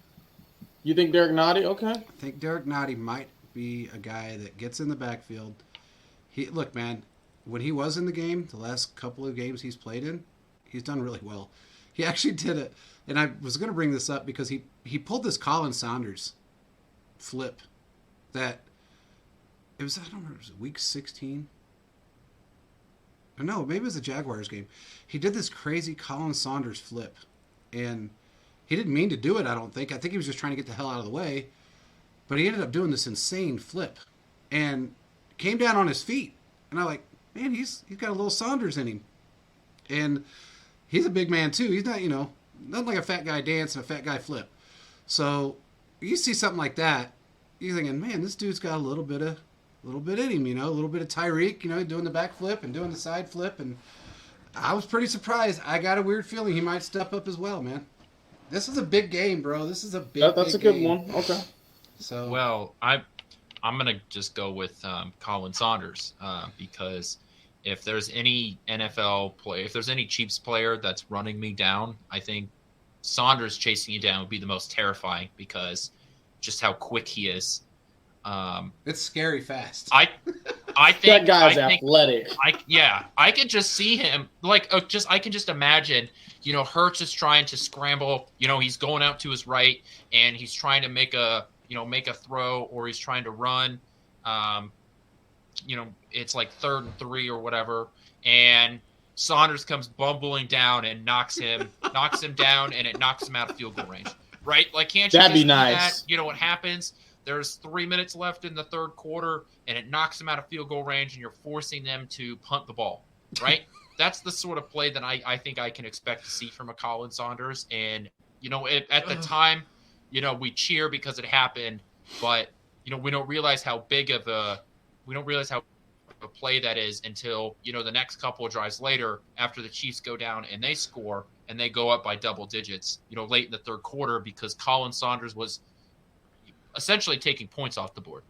Speaker 3: You think Derek Noddy? Okay.
Speaker 2: I think Derek Noddy might be a guy that gets in the backfield. Look, man, when he was in the game, the last couple of games he's played in, he's done really well. He actually did it, and I was going to bring this up because he pulled this Colin Saunders flip that I don't remember, was it week 16? Or no, maybe it was the Jaguars game. He did this crazy Colin Saunders flip, and he didn't mean to do it, I don't think. I think he was just trying to get the hell out of the way, but he ended up doing this insane flip and came down on his feet. And I'm like, man, he's got a little Saunders in him. And he's a big man, too. He's not, nothing like a fat guy dance and a fat guy flip. So you see something like that, you're thinking, man, this dude's got a little bit in him, a little bit of Tyreek, doing the back flip and doing the side flip. And I was pretty surprised. I got a weird feeling he might step up as well, man. This is a big game, bro. This is a big
Speaker 3: That's
Speaker 2: big
Speaker 3: a good
Speaker 2: game.
Speaker 3: one. Okay.
Speaker 2: So
Speaker 4: well, I'm gonna just go with Colin Saunders because if there's any NFL player, if there's any Chiefs player that's running me down, I think Saunders chasing you down would be the most terrifying because just how quick he is.
Speaker 2: It's scary fast.
Speaker 4: I think
Speaker 3: that guy's athletic.
Speaker 4: I could just see him I can just imagine, Hurts is trying to scramble, he's going out to his right and he's trying to make a throw or he's trying to run. It's like 3rd and 3 or whatever, and Saunders comes bumbling down and knocks him down, and it knocks him out of field goal range. Right? Like, can't you
Speaker 3: That'd
Speaker 4: just
Speaker 3: be nice.
Speaker 4: that? What happens? There's 3 minutes left in the third quarter, and it knocks them out of field goal range, and you're forcing them to punt the ball, right? That's the sort of play that I think I can expect to see from a Colin Saunders. And, at the time, we cheer because it happened, but, we don't realize how a play that is until, the next couple of drives later after the Chiefs go down and they score and they go up by double digits, late in the third quarter because Colin Saunders was essentially taking points off the board.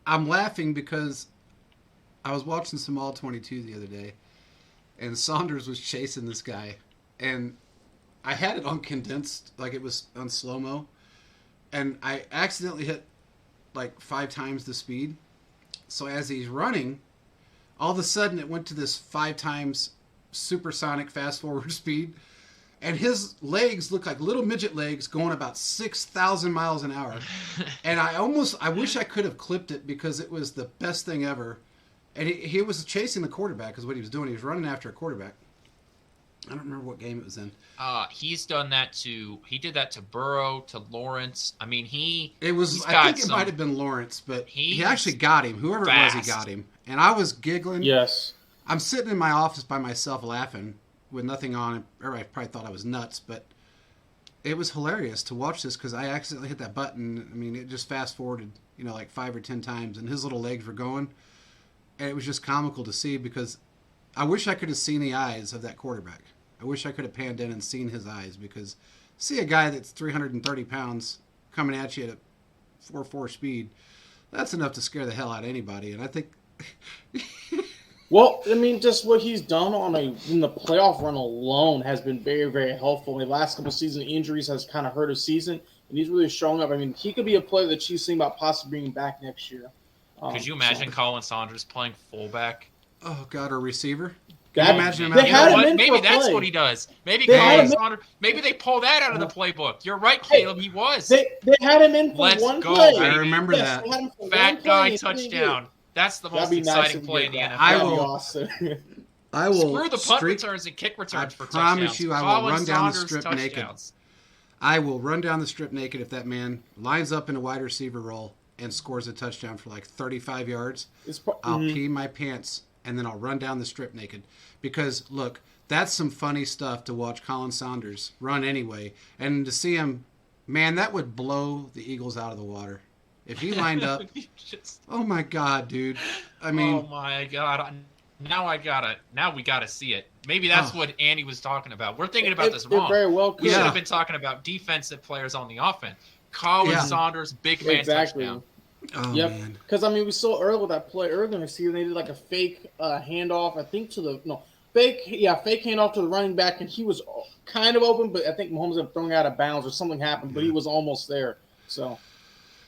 Speaker 2: I'm laughing because I was watching some All 22 the other day, and Saunders was chasing this guy, and I had it on condensed, like it was on slow-mo, and I accidentally hit like 5 times the speed. So as he's running, all of a sudden it went to this 5 times supersonic fast-forward speed, and his legs look like little midget legs going about 6,000 miles an hour. And I wish I could have clipped it because it was the best thing ever. And he was chasing the quarterback is what he was doing. He was running after a quarterback. I don't remember what game it was in.
Speaker 4: He did that to Burrow, to Lawrence. I mean, I think
Speaker 2: it might have been Lawrence, but he actually got him. Whoever it was, he got him. And I was giggling.
Speaker 3: Yes.
Speaker 2: I'm sitting in my office by myself laughing with nothing on. Everybody probably thought I was nuts, but it was hilarious to watch this because I accidentally hit that button. I mean, it just fast-forwarded like 5 or 10 times, and his little legs were going. And it was just comical to see because I wish I could have seen the eyes of that quarterback. I wish I could have panned in and seen his eyes because see a guy that's 330 pounds coming at you at a 4.4 speed, that's enough to scare the hell out of anybody. And I think...
Speaker 3: Well, I mean, just what he's done in the playoff run alone has been very, very helpful. The last couple of season injuries has kind of hurt his season, and he's really showing up. I mean, he could be a player that Chiefs think about possibly bringing back next year.
Speaker 4: Could you imagine Colin Saunders playing fullback?
Speaker 2: Oh, God, a receiver? Can you imagine him
Speaker 4: Maybe that's what he does. Maybe Colin Saunders. Maybe they pull that out of the playbook. You're right, Caleb. He was.
Speaker 3: They had him in for one play.
Speaker 2: I remember that.
Speaker 3: Fat
Speaker 4: guy touchdown. That's the most exciting play in the NFL.
Speaker 2: I will
Speaker 4: screw the punt returns and kick returns for touchdowns.
Speaker 2: I promise you, I will run down the strip naked. I will run down the strip naked if that man lines up in a wide receiver role and scores a touchdown for like 35 yards. I'll pee my pants and then I'll run down the strip naked. Because, look, that's some funny stuff to watch Colin Saunders run anyway. And to see him, man, that would blow the Eagles out of the water. If he lined up, oh my God, dude! I mean,
Speaker 4: oh my God! Now we gotta see it. Maybe that's what Andy was talking about. We're thinking about this wrong.
Speaker 3: Very well
Speaker 4: we should have been talking about defensive players on the offense. Colin Saunders, big man touchdown.
Speaker 2: Oh,
Speaker 3: yep.
Speaker 2: Man.
Speaker 3: Because I mean, we saw earlier that play earlier in the season. They did like a fake handoff. I think fake handoff to the running back, and he was kind of open, but I think Mahomes had thrown out of bounds or something happened, but he was almost there. So.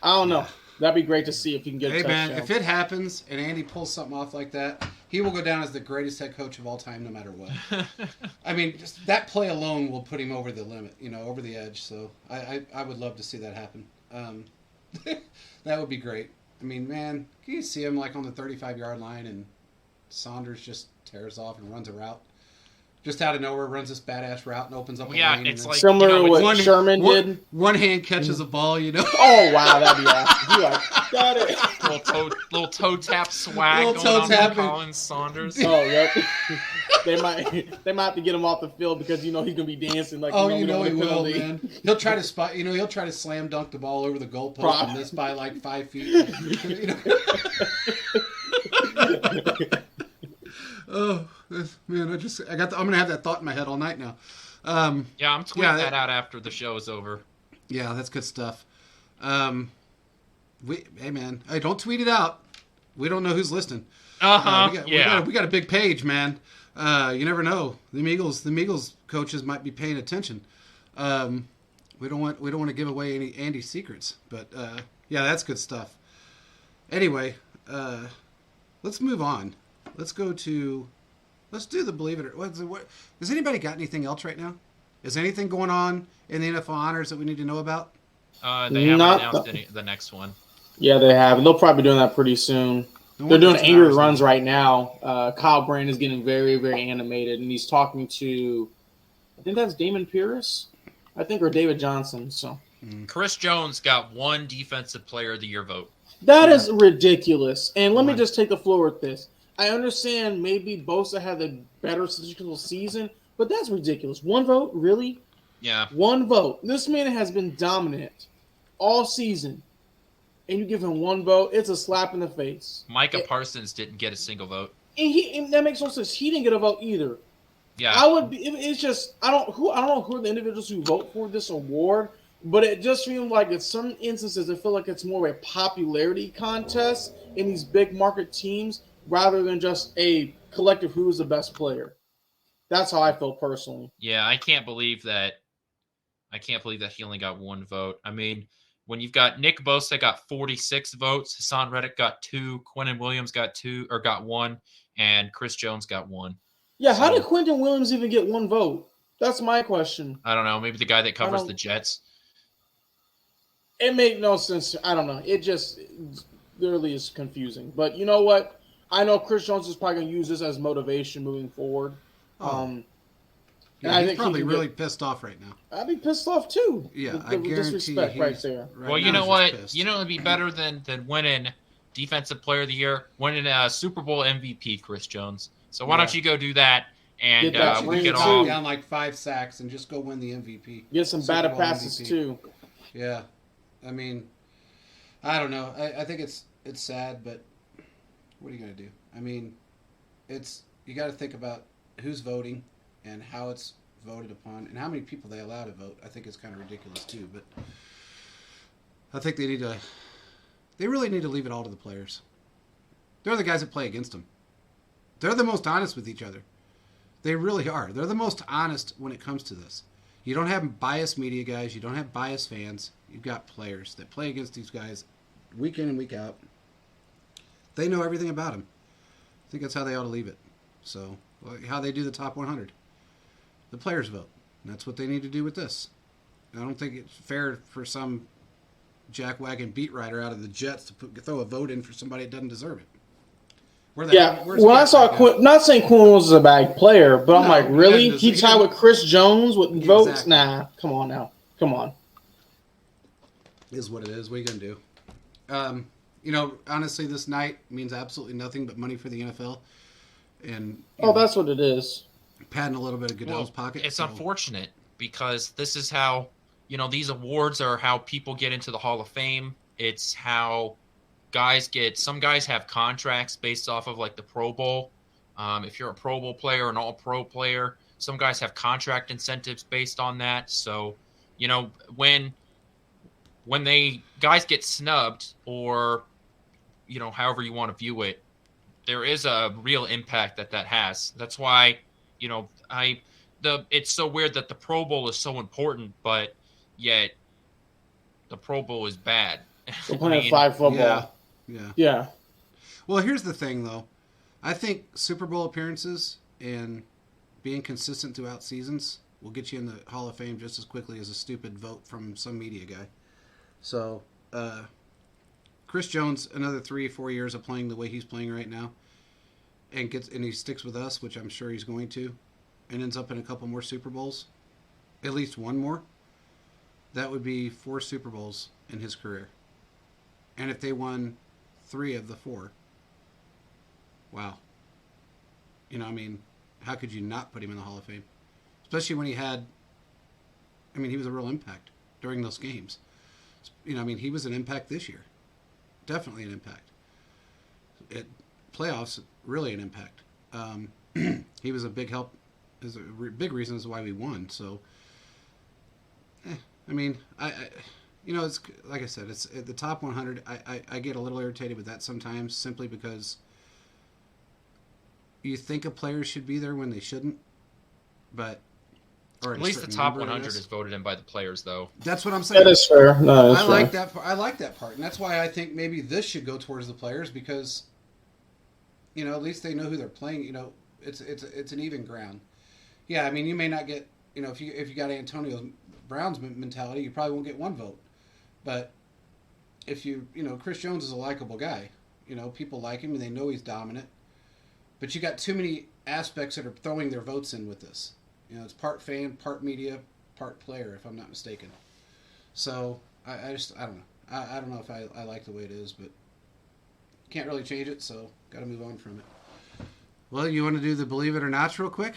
Speaker 3: I don't know. That'd be great to see if he can get a touchdown.
Speaker 2: Hey, man, if it happens and Andy pulls something off like that, he will go down as the greatest head coach of all time no matter what. I mean, just that play alone will put him over the limit, over the edge. So I would love to see that happen. That would be great. I mean, man, can you see him like on the 35-yard line and Saunders just tears off and runs a route? Just out of nowhere, runs this badass route and opens up a lane.
Speaker 4: It's like
Speaker 3: similar to what Sherman did.
Speaker 2: One hand catches a ball,
Speaker 3: Oh wow, that'd be awesome. Got it.
Speaker 4: Little toe tap swag going on Colin Saunders.
Speaker 3: Oh yep. They might have to get him off the field because he's gonna be dancing like.
Speaker 2: Oh, he will, man. He'll try to spot. He'll try to slam dunk the ball over the goalpost and miss by like 5 feet. Oh man, I'm gonna have that thought in my head all night now.
Speaker 4: I'm tweeting that out after the show is over.
Speaker 2: Yeah, that's good stuff. Hey man, hey, don't tweet it out. We don't know who's listening. We got a big page, man. You never know. The Eagles coaches might be paying attention. We don't want to give away any Andy secrets, but that's good stuff. Anyway, let's move on. Let's do the Believe It or what? Has anybody got anything else right now? Is anything going on in the NFL honors that we need to know about?
Speaker 4: They haven't announced the next one.
Speaker 3: Yeah, they have. They'll probably be doing that pretty soon. They're doing angry runs right now. Kyle Brand is getting very, very animated, and he's talking to, I think that's Damon Pierce, or David Johnson. So
Speaker 4: Chris Jones got one Defensive Player of the Year vote.
Speaker 3: That is ridiculous. And let me just take the floor with this. I understand maybe Bosa had a better statistical season, but that's ridiculous. One vote? Really?
Speaker 4: Yeah.
Speaker 3: One vote. This man has been dominant all season, and you give him one vote, it's a slap in the face.
Speaker 4: Micah Parsons didn't get a single vote.
Speaker 3: And that makes no sense. He didn't get a vote either.
Speaker 4: Yeah.
Speaker 3: It's just I don't know who are the individuals who vote for this award, but it just feels like in some instances I feel like it's more of a popularity contest in these big market teams rather than just a collective who is the best player. That's how I feel personally.
Speaker 4: Yeah, I can't believe that he only got one vote. I mean, when you've got Nick Bosa got 46 votes, Hassan Reddick got 2, Quinnen Williams got 1, and Chris Jones got 1.
Speaker 3: Yeah, how did Quentin Williams even get one vote? That's my question.
Speaker 4: I don't know. Maybe the guy that covers the Jets.
Speaker 3: It made no sense. I don't know. It just literally is confusing. But you know what? I know Chris Jones is probably going to use this as motivation moving forward.
Speaker 2: He's probably really pissed off right now.
Speaker 3: I'd be pissed off too.
Speaker 2: Yeah, I guarantee
Speaker 3: disrespect right there.
Speaker 4: Well, you know what? It'd be better than winning Defensive Player of the Year, winning a Super Bowl MVP, Chris Jones. So why don't you go do that? And we get all
Speaker 2: down like 5 sacks and just go win the MVP.
Speaker 3: Get some batted passes too.
Speaker 2: Yeah, I mean, I don't know. I think it's sad, but what are you gonna do? I mean, you got to think about who's voting and how it's voted upon and how many people they allow to vote. I think it's kind of ridiculous too, but I think they really need to leave it all to the players. They're the guys that play against them. They're the most honest with each other. They really are. They're the most honest when it comes to this. You don't have biased media guys. You don't have biased fans. You've got players that play against these guys week in and week out. They know everything about them. I think that's how they ought to leave it. So, how they do the top 100. The players vote. And that's what they need to do with this. I don't think it's fair for some jackwagon beat writer out of the Jets to throw a vote in for somebody that doesn't deserve it.
Speaker 3: I saw Quinn, not saying Quinn was a bad player, but I'm like, really? He tied with Chris Jones with votes? Exactly. Nah, come on now. Come on.
Speaker 2: It is what it is. What are you going to do? Honestly, this night means absolutely nothing but money for the NFL. And
Speaker 3: that's what it is.
Speaker 2: Padding a little bit of Goodell's pocket.
Speaker 4: It's unfortunate because this is how, these awards are how people get into the Hall of Fame. It's how some guys have contracts based off of like the Pro Bowl. If you're a Pro Bowl player, an all-pro player, some guys have contract incentives based on that. So, when guys get snubbed or, however you want to view it, there is a real impact that has. That's why, it's so weird that the Pro Bowl is so important, but yet the Pro Bowl is bad.
Speaker 3: We're playing flag football. Yeah.
Speaker 2: Well, here's the thing, though. I think Super Bowl appearances and being consistent throughout seasons will get you in the Hall of Fame just as quickly as a stupid vote from some media guy. So, Chris Jones, another 3-4 years of playing the way he's playing right now, and he sticks with us, which I'm sure he's going to, and ends up in a couple more Super Bowls, at least one more. That would be 4 Super Bowls in his career. And if they won 3 of the 4, wow. How could you not put him in the Hall of Fame? Especially when he was a real impact during those games. He was an impact this year. Definitely an impact. Playoffs, really an impact. He was a big help, is a big reason as why we won. So, it's like I said, it's at the top 100. I get a little irritated with that sometimes, simply because you think a player should be there when they shouldn't, but
Speaker 4: at least the top 100 is voted in by the players, though.
Speaker 2: That's what I'm saying.
Speaker 3: That is fair. No,
Speaker 2: I like that. I like that part, and that's why I think maybe this should go towards the players because, at least they know who they're playing. It's an even ground. Yeah, you may not get, if you got Antonio Brown's mentality, you probably won't get 1 vote. But if Chris Jones is a likable guy. People like him and they know he's dominant. But you got too many aspects that are throwing their votes in with this. It's part fan, part media, part player, if I'm not mistaken. So I don't know. I don't know if I like the way it is, but can't really change it. So got to move on from it. Well, you want to do the believe it or not real quick?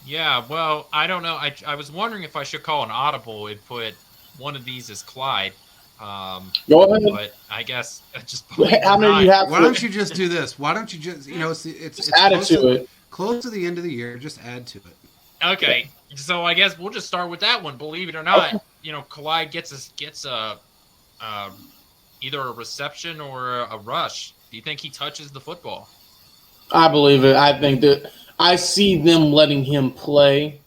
Speaker 4: Yeah. Well, I don't know. I was wondering if I should call an audible and put one of these as Clyde.
Speaker 3: Go ahead.
Speaker 4: But I guess just
Speaker 3: how many you have?
Speaker 2: Why don't you just do this? Why don't you just it's
Speaker 3: add it to it.
Speaker 2: Close to the end of the year, just add to it.
Speaker 4: Okay, so I guess we'll just start with that one. Believe it or not, Clyde gets either a reception or a rush. Do you think he touches the football?
Speaker 3: I believe it. I think that I see them letting him play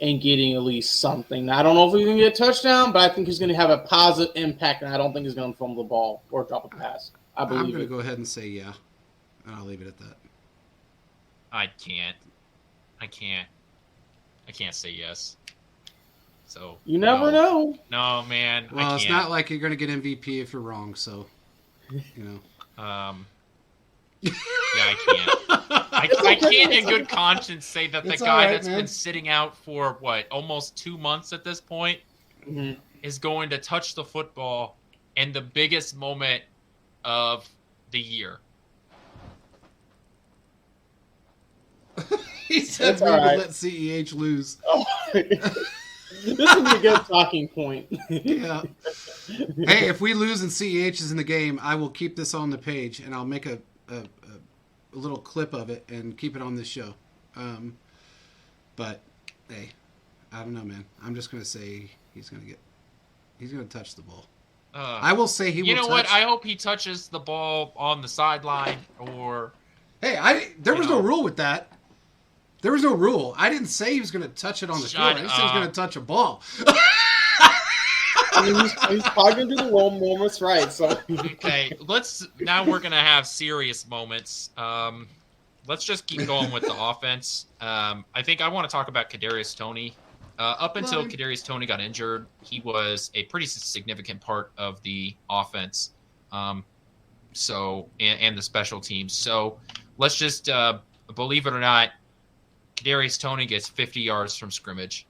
Speaker 3: and getting at least something. Now, I don't know if he's going to get a touchdown, but I think he's going to have a positive impact, and I don't think he's going to fumble the ball or drop a pass. I'm going
Speaker 2: to go ahead and say yeah, and I'll leave it at that.
Speaker 4: I can't say yes. So
Speaker 3: you never know.
Speaker 4: No, man.
Speaker 2: Well, it's not like you're going to get MVP if you're wrong. So,
Speaker 4: Yeah, I can't. I can't in good conscience say that the guy that's been sitting out for almost 2 months at this point is going to touch the football in the biggest moment of the year.
Speaker 2: He said we would let CEH lose.
Speaker 3: Oh. This would be a good talking point.
Speaker 2: Yeah. Hey, if we lose and CEH is in the game, I will keep this on the page and I'll make a little clip of it and keep it on this show. But hey, I don't know, man. I'm just gonna say he's gonna touch the ball. I will say he will.
Speaker 4: You know
Speaker 2: touch...
Speaker 4: what? I hope he touches the ball on the sideline or.
Speaker 2: Hey, there was no rule with that. There was no rule. I didn't say he was going to touch it on the field. I just said he was going to touch a ball.
Speaker 3: I mean, he's probably going to do the role moments right. So
Speaker 4: okay, now we're going to have serious moments. Let's just keep going with the offense. I think I want to talk about Kadarius Toney. Up until Kadarius Toney got injured, he was a pretty significant part of the offense. So and the special teams. So let's just believe it or not, Kadarius Toney gets 50 yards from scrimmage.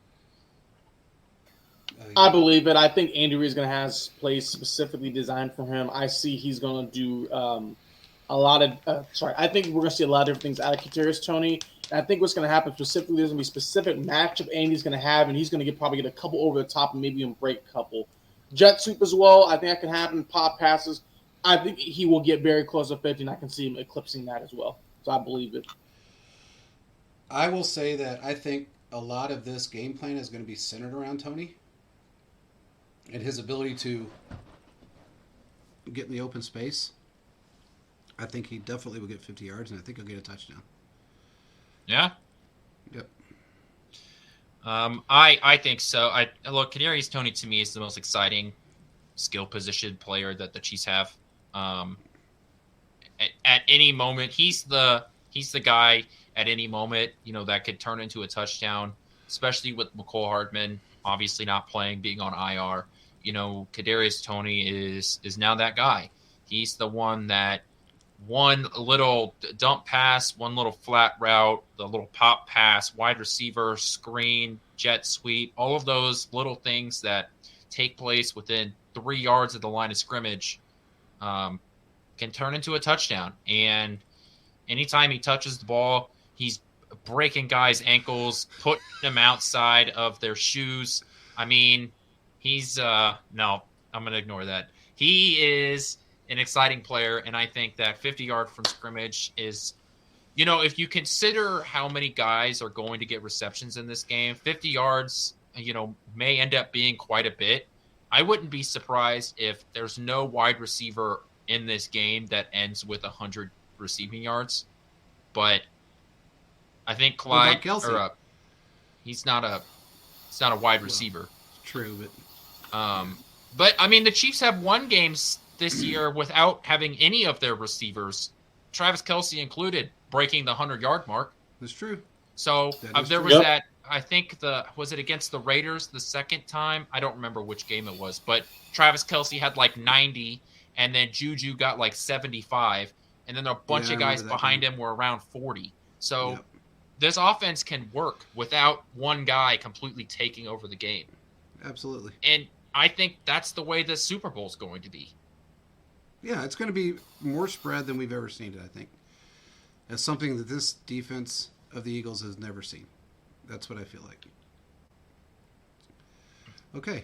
Speaker 3: I believe it. I think Andy Reid is going to have plays specifically designed for him. I see he's going to do a lot of I think we're going to see a lot of different things out of Kadarius Toney. And I think what's going to happen specifically, there's going to be specific matchup Andy's going to have, and he's going to probably get a couple over the top and maybe even break a couple. Jet sweep as well. I think that can happen. Pop passes. I think he will get very close to 50, and I can see him eclipsing that as well. So I believe it.
Speaker 2: I will say that I think a lot of this game plan is going to be centered around Toney and his ability to get in the open space. I think he definitely will get 50 yards, and I think he'll get a touchdown.
Speaker 4: Yeah?
Speaker 2: Yep.
Speaker 4: I think so. Look, Kadarius Toney to me is the most exciting skill position player that the Chiefs have. At any moment, he's the guy at any moment, that could turn into a touchdown, especially with McCole Hardman obviously not playing, being on IR. Kadarius Toney is now that guy. He's the one that one little dump pass, one little flat route, the little pop pass, wide receiver, screen, jet sweep, all of those little things that take place within 3 yards of the line of scrimmage can turn into a touchdown. And anytime he touches the ball, he's breaking guys' ankles, putting them outside of their shoes. I mean, he's no, I'm going to ignore that. He is an exciting player, and I think that 50-yard from scrimmage is, if you consider how many guys are going to get receptions in this game, 50 yards, may end up being quite a bit. I wouldn't be surprised if there's no wide receiver in this game that ends with 100 receiving yards. But I think Clyde, he's not a wide receiver.
Speaker 2: True,
Speaker 4: but I mean, the Chiefs have won games this year without having any of their receivers, Travis Kelce included, breaking the 100-yard mark.
Speaker 2: That's true.
Speaker 4: So there was that. I think was it against the Raiders the second time? I don't remember which game it was, but Travis Kelce had like 90, and then Juju got like 75, and then a bunch of guys behind him were around 40. So this offense can work without one guy completely taking over the game.
Speaker 2: Absolutely.
Speaker 4: And I think that's the way the Super Bowl is going to be.
Speaker 2: Yeah, it's going to be more spread than we've ever seen it, I think. It's something that this defense of the Eagles has never seen. That's what I feel like. Okay.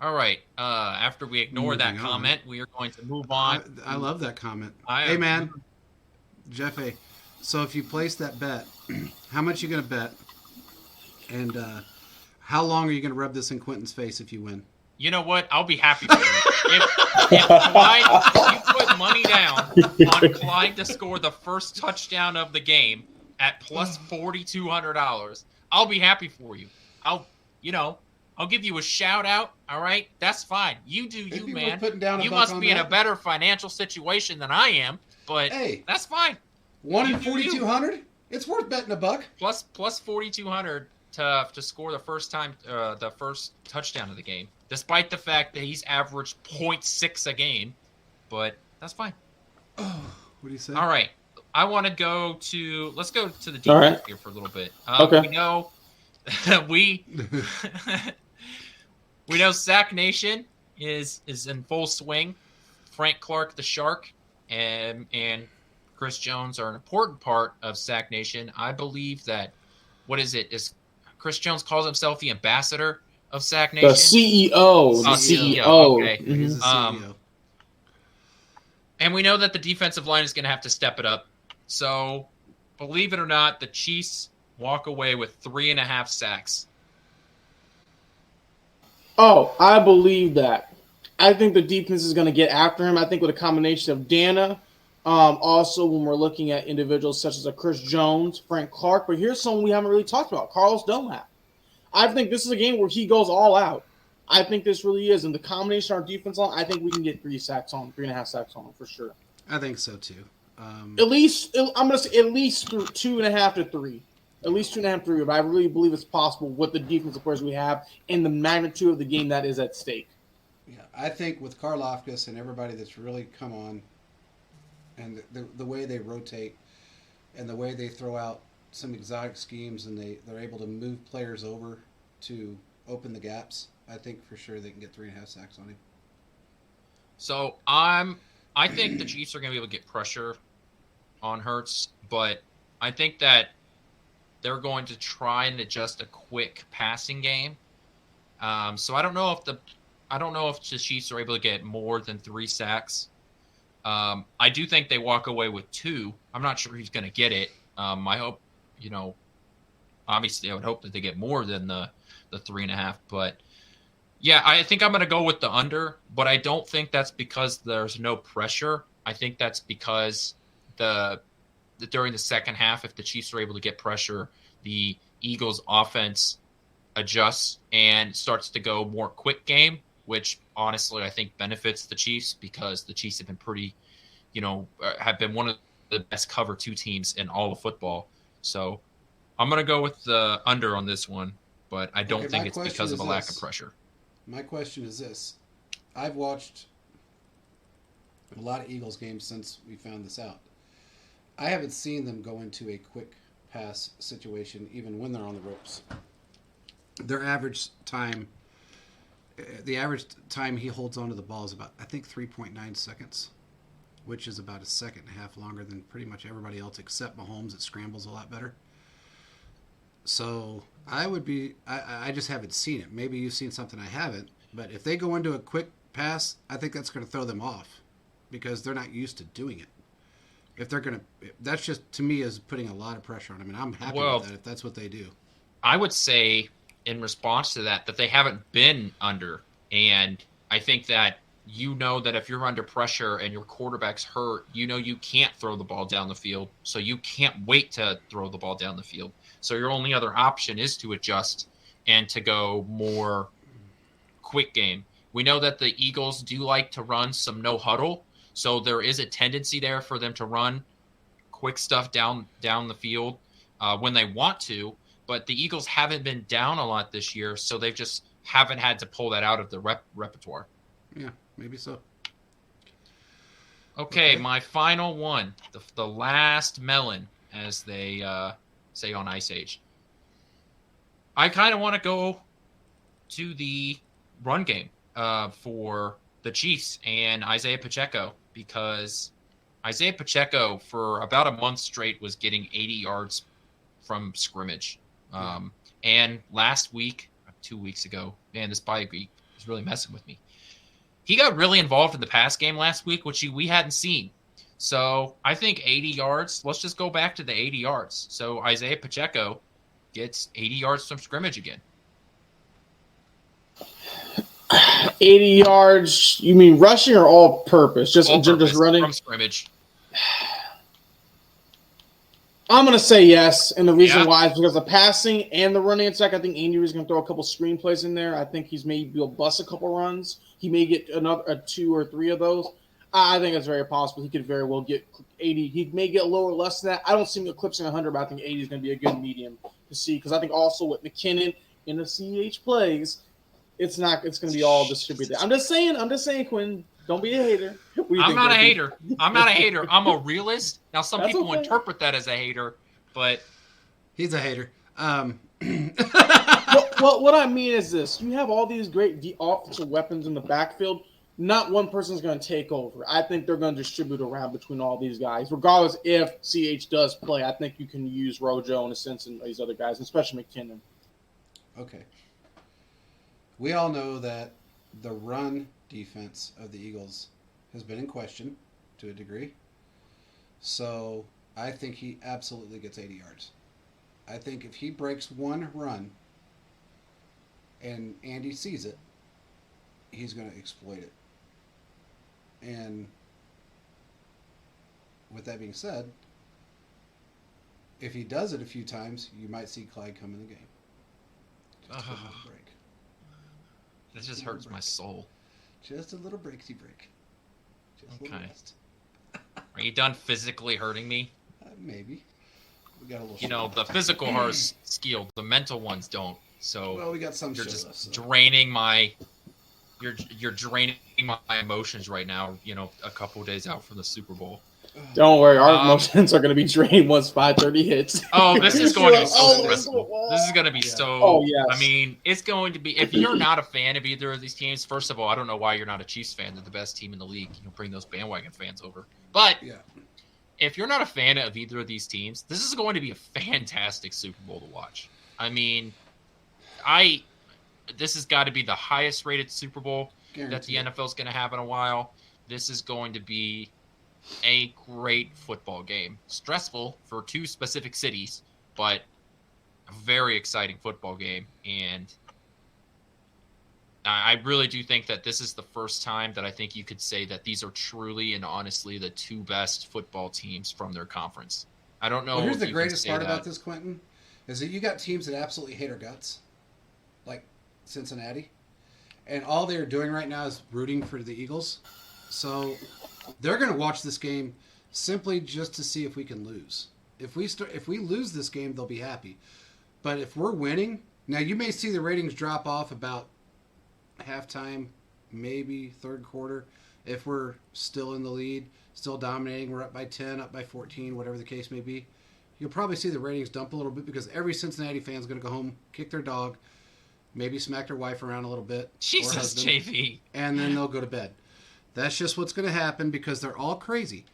Speaker 4: All right. After we ignore that comment, we are going to move on.
Speaker 2: I love that comment. Hey, man. Jeff A. So if you place that bet, how much are you going to bet? And how long are you going to rub this in Quentin's face if you win?
Speaker 4: You know what? I'll be happy for you. If you put money down on Clyde to score the first touchdown of the game at plus $4,200, I'll be happy for you. I'll give you a shout out. All right, that's fine. You do you, man. You must be in a better financial situation than I am, but hey, that's fine.
Speaker 2: 1 in 4,200. It's worth betting $1.
Speaker 4: Plus 4,200 to score the first touchdown of the game, despite the fact that he's averaged 0.6 a game. But that's fine.
Speaker 2: Oh, what do you say?
Speaker 4: All right. I want to let's go to the defense here for a little bit.
Speaker 3: Okay.
Speaker 4: We know we know Sack Nation is in full swing. Frank Clark, the Shark, and Chris Jones are an important part of Sack Nation. I believe that, Chris Jones calls himself the ambassador of Sack
Speaker 3: The
Speaker 4: Nation.
Speaker 3: CEO.
Speaker 4: Oh,
Speaker 3: The
Speaker 4: CEO.
Speaker 3: CEO.
Speaker 4: Okay.
Speaker 2: He's the CEO.
Speaker 4: And we know that the defensive line is going to have to step it up. So, believe it or not, the Chiefs walk away with 3.5 sacks.
Speaker 3: Oh, I believe that. I think the defense is going to get after him. I think with a combination of Dana, also when we're looking at individuals such as a Chris Jones, Frank Clark, but here's someone we haven't really talked about, Carlos Dunlap. I think this is a game where he goes all out. I think this really is. And the combination of our defense line, I think we can get 3.5 sacks on him for sure.
Speaker 2: I think so too.
Speaker 3: At least, I'm going to say at least 2.5 to 3. At least 2.5 to 3. But I really believe it's possible with the defensive players we have and the magnitude of the game that is at stake.
Speaker 2: Yeah, I think with Karlaftis and everybody that's really come on, and the way they rotate, and the way they throw out some exotic schemes, and they're able to move players over to open the gaps, I think for sure they can get 3.5 sacks on him.
Speaker 4: So I think the Chiefs are going to be able to get pressure on Hurts, but I think that they're going to try and adjust a quick passing game. So I don't know if the Chiefs are able to get more than 3 sacks. I do think they walk away with 2. I'm not sure who's going to get it. I hope, obviously I would hope that they get more than the 3.5. But yeah, I think I'm going to go with the under. But I don't think that's because there's no pressure. I think that's because during the second half, if the Chiefs are able to get pressure, the Eagles' offense adjusts and starts to go more quick game, which honestly I think benefits the Chiefs because the Chiefs have been pretty, have been one of the best cover 2 teams in all of football. So I'm going to go with the under on this one, but I don't think it's because of a lack of pressure.
Speaker 2: My question is this. I've watched a lot of Eagles games since we found this out. I haven't seen them go into a quick pass situation even when they're on the ropes. Their average time, the average time he holds onto the ball is about, I think, 3.9 seconds, which is about a second and a half longer than pretty much everybody else except Mahomes. It scrambles a lot better. So I just haven't seen it. Maybe you've seen something I haven't, but if they go into a quick pass, I think that's going to throw them off because they're not used to doing it. If they're going to, that's just, to me, is putting a lot of pressure on them, and I'm happy with that if that's what they do.
Speaker 4: I would say in response to that they haven't been under, and I think that that if you're under pressure and your quarterback's hurt, you can't throw the ball down the field, so you can't wait to throw the ball down the field. So your only other option is to adjust and to go more quick game. We know that the Eagles do like to run some no huddle, so there is a tendency there for them to run quick stuff down the field when they want to. But the Eagles haven't been down a lot this year, so they just haven't had to pull that out of the repertoire.
Speaker 2: Yeah, maybe so.
Speaker 4: Okay, my final one, the last melon, as they say on Ice Age. I kind of want to go to the run game for the Chiefs and Isaiah Pacheco, because Isaiah Pacheco for about a month straight was getting 80 yards from scrimmage. And last week, 2 weeks ago, man, this bye week is really messing with me. He got really involved in the pass game last week, which we hadn't seen. So I think 80 yards, let's just go back to the 80 yards. So Isaiah Pacheco gets 80 yards from scrimmage again.
Speaker 3: 80 yards, you mean rushing or all purpose? Just running?
Speaker 4: From scrimmage.
Speaker 3: I'm going to say yes, and the reason why is because the passing and the running attack, I think Andy was going to throw a couple screenplays in there. I think he's maybe will bust a couple runs. He may get another 2 or 3 of those. I think it's very possible he could very well get 80. He may get lower, less than that. I don't see him eclipsing 100, but I think 80 is going to be a good medium to see, because I think also with McKinnon in the CH plays, it's going to be all distributed. I'm just saying, Quinn, don't be a hater.
Speaker 4: I'm not a hater. I'm a realist. Now, some people interpret that as a hater, but
Speaker 2: he's a hater.
Speaker 3: What I mean is this: you have all these great offensive weapons in the backfield. Not one person's going to take over. I think they're going to distribute around between all these guys, regardless if CH does play. I think you can use Rojo in a sense and these other guys, especially McKinnon.
Speaker 2: Okay. We all know that the run defense of the Eagles has been in question to a degree. So I think he absolutely gets 80 yards. I think if he breaks one run and Andy sees it, he's going to exploit it. And with that being said, if he does it a few times, you might see Clyde come in the game. Just a little break.
Speaker 4: That just hurts my soul.
Speaker 2: Just a little breaky break. Just a little rest.
Speaker 4: Are you done physically hurting me?
Speaker 2: Maybe. We got a little.
Speaker 4: You know, the physical hurts skill, the mental ones don't. So
Speaker 2: well, we got some.
Speaker 4: You're just draining my. You're draining my emotions right now. You know, a couple of days out from the Super Bowl.
Speaker 3: Don't worry, our emotions are going to be drained once 5:30 hits.
Speaker 4: Oh, this is going to be so stressful. This is going to be so.
Speaker 3: Oh, yes.
Speaker 4: I mean, it's going to be. If you're not a fan of either of these teams, first of all, I don't know why you're not a Chiefs fan. They're the best team in the league. You know, bring those bandwagon fans over. But if you're not a fan of either of these teams, this is going to be a fantastic Super Bowl to watch. I mean, this has got to be the highest rated Super Bowl that the NFL is going to have in a while. This is going to be a great football game. Stressful for two specific cities, but a very exciting football game. And I really do think that this is the first time that I think you could say that these are truly and honestly the two best football teams from their conference. I don't know.
Speaker 2: Well, here's the greatest part about this, Quentin, is that you got teams that absolutely hate our guts, like Cincinnati, and all they're doing right now is rooting for the Eagles. So they're going to watch this game simply just to see if we can lose. If we lose this game, they'll be happy. But if we're winning, now you may see the ratings drop off about halftime, maybe third quarter. If we're still in the lead, still dominating, we're up by 10, up by 14, whatever the case may be, you'll probably see the ratings dump a little bit because every Cincinnati fan is going to go home, kick their dog, maybe smack their wife around a little bit.
Speaker 4: Jesus, JV.
Speaker 2: And then they'll go to bed. That's just what's going to happen because they're all crazy.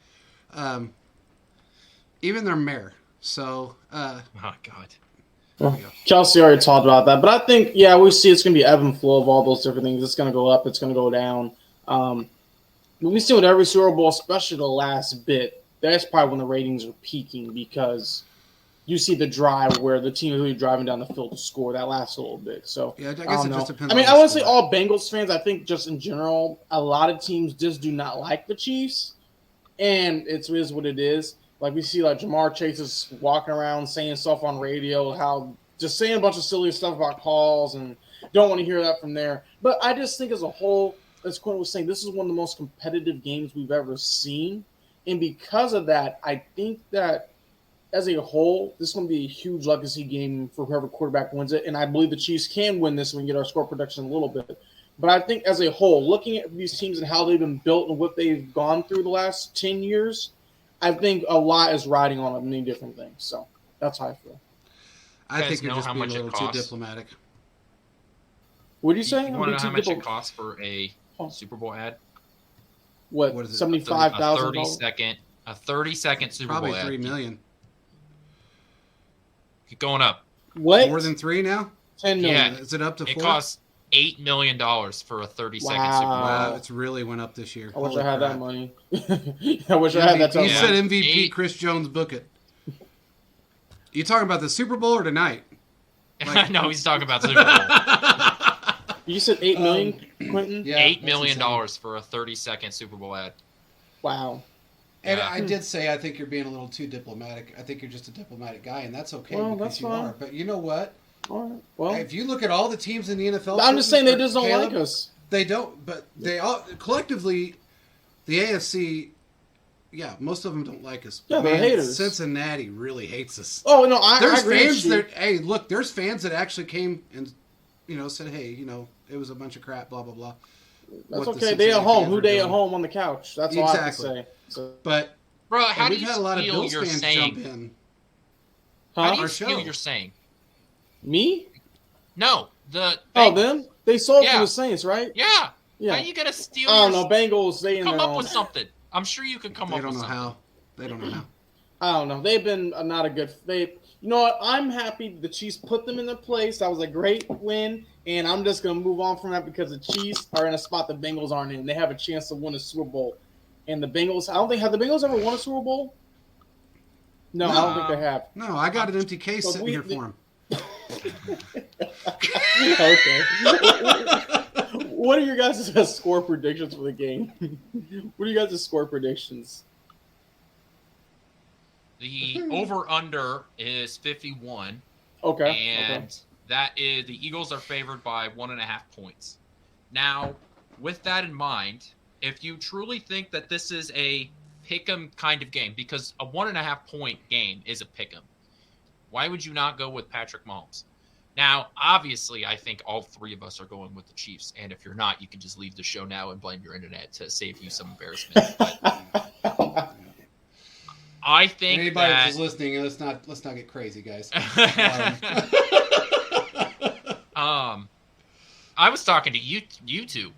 Speaker 2: Even their mayor. So,
Speaker 4: oh, God.
Speaker 3: Well, Kelsey already talked about that. But I think, we see it's going to be ebb and flow of all those different things. It's going to go up. It's going to go down. We see with every Super Bowl, especially the last bit, that's probably when the ratings are peaking because you see the drive where the team is really driving down the field to score. That lasts a little bit. So
Speaker 2: yeah, I guess it just depends.
Speaker 3: I mean, I wouldn't say all Bengals fans. I think just in general, a lot of teams just do not like the Chiefs, and it is what it is. Like we see, like Jamar Chase is walking around saying stuff on radio, how just saying a bunch of silly stuff about calls, and don't want to hear that from there. But I just think as a whole, as Quinn was saying, this is one of the most competitive games we've ever seen, and because of that, I think that as a whole, this is going to be a huge legacy game for whoever quarterback wins it, and I believe the Chiefs can win this when we get our score production a little bit. But I think as a whole, looking at these teams and how they've been built and what they've gone through the last 10 years, I think a lot is riding on many different things. So that's how I feel.
Speaker 2: I think you're just being a little too diplomatic.
Speaker 3: What do you say?
Speaker 4: You want to know how much it costs for a Super Bowl ad?
Speaker 3: What is it? $75,000?
Speaker 4: A 30-second Super Bowl ad.
Speaker 2: Probably $3 million.
Speaker 4: Keep going up.
Speaker 3: What?
Speaker 2: More than 3 now?
Speaker 3: 10 million.
Speaker 2: Yeah. Is it up to 4?
Speaker 4: It costs $8 million for a 30-second Super Bowl.
Speaker 2: Wow, it's really went up this year.
Speaker 3: I wish I had that money. I wish I had that.
Speaker 2: You said MVP, Chris Jones, book it. You talking about the Super Bowl or tonight?
Speaker 4: Like, no, he's talking about Super Bowl.
Speaker 3: You said $8 million, Quentin?
Speaker 4: Yeah, $8 million for a 30-second Super Bowl ad.
Speaker 3: Wow.
Speaker 2: And I did say I think you're being a little too diplomatic. I think you're just a diplomatic guy, and that's okay because you are. But you know what?
Speaker 3: All right. Well,
Speaker 2: if you look at all the teams in the NFL,
Speaker 3: I'm just saying they just don't like us.
Speaker 2: They don't, but they all collectively, the AFC. Yeah, most of them don't like us.
Speaker 3: Yeah, they're haters.
Speaker 2: Cincinnati really hates us.
Speaker 3: Oh no,
Speaker 2: there's
Speaker 3: I agree
Speaker 2: fans
Speaker 3: with you.
Speaker 2: that hey, look, there's fans that actually came and said, hey, it was a bunch of crap, blah blah blah.
Speaker 3: That's okay. They at home. Who they at home on the couch? That's all I have to say. So.
Speaker 2: But
Speaker 4: bro, how do you
Speaker 2: had a lot of
Speaker 4: feel
Speaker 2: Bills
Speaker 4: you're
Speaker 2: fans
Speaker 4: saying?
Speaker 2: Jump in.
Speaker 4: How do you feel you're saying?
Speaker 3: Me?
Speaker 4: No,
Speaker 3: them. They sold from the Saints, right?
Speaker 4: Yeah. How you gonna steal?
Speaker 3: I don't know. Bengals. They
Speaker 4: come up with something. I'm sure you could come up with something.
Speaker 2: They don't know how.
Speaker 3: I don't know. They've been not a good. You know what? I'm happy the Chiefs put them in their place. That was a great win, and I'm just going to move on from that because the Chiefs are in a spot the Bengals aren't in. They have a chance to win a Super Bowl. And the Bengals, I don't think, have the Bengals ever won a Super Bowl? No, I don't think they have.
Speaker 2: No, I got an empty case
Speaker 3: So
Speaker 2: sitting here for him.
Speaker 3: Okay. What are your guys' score predictions for the game? What are you guys' score predictions?
Speaker 4: The over-under is 51.
Speaker 3: Okay.
Speaker 4: And that is the Eagles are favored by 1.5 points. Now, with that in mind, if you truly think that this is a pick'em kind of game, because a 1.5 point game is a pick'em, why would you not go with Patrick Mahomes? Now, obviously, I think all three of us are going with the Chiefs, and if you're not, you can just leave the show now and blame your internet to save you some embarrassment. But I think
Speaker 2: anybody
Speaker 4: that
Speaker 2: who's listening, let's not get crazy, guys.
Speaker 4: I was talking to you two.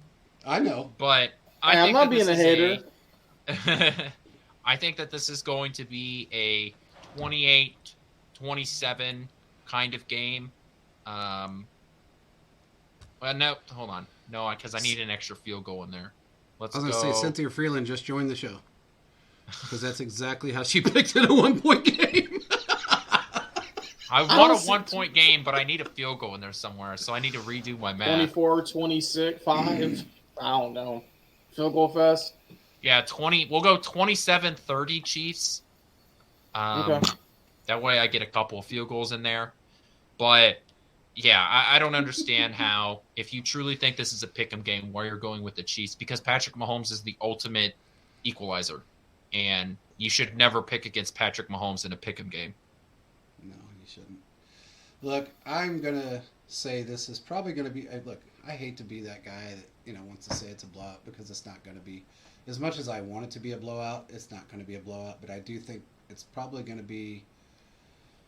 Speaker 2: I know,
Speaker 4: but
Speaker 3: I'm not being a hater.
Speaker 4: I think that this is going to be a 28-27 kind of game. Well, no, hold on. No, because I need an extra field goal in there.
Speaker 2: I was going to say, Cynthia Freeland just joined the show. Because that's exactly how she picked it, a 1 point game.
Speaker 4: I want a 1 point game, but I need a field goal in there somewhere, so I need to redo my math.
Speaker 3: 24, 26, 5. I don't know. Field goal fest?
Speaker 4: Yeah, 20. We'll go 27-30 Chiefs.
Speaker 3: Okay.
Speaker 4: That way I get a couple of field goals in there. But, yeah, I don't understand how, if you truly think this is a pick'em game, why you're going with the Chiefs. Because Patrick Mahomes is the ultimate equalizer. And you should never pick against Patrick Mahomes in a pick'em game.
Speaker 2: No, you shouldn't. Look, I'm going to say this is probably going to be... Look, I hate to be that guy that wants to say it's a blowout because it's not going to be. As much as I want it to be a blowout, it's not going to be a blowout. But I do think it's probably going to be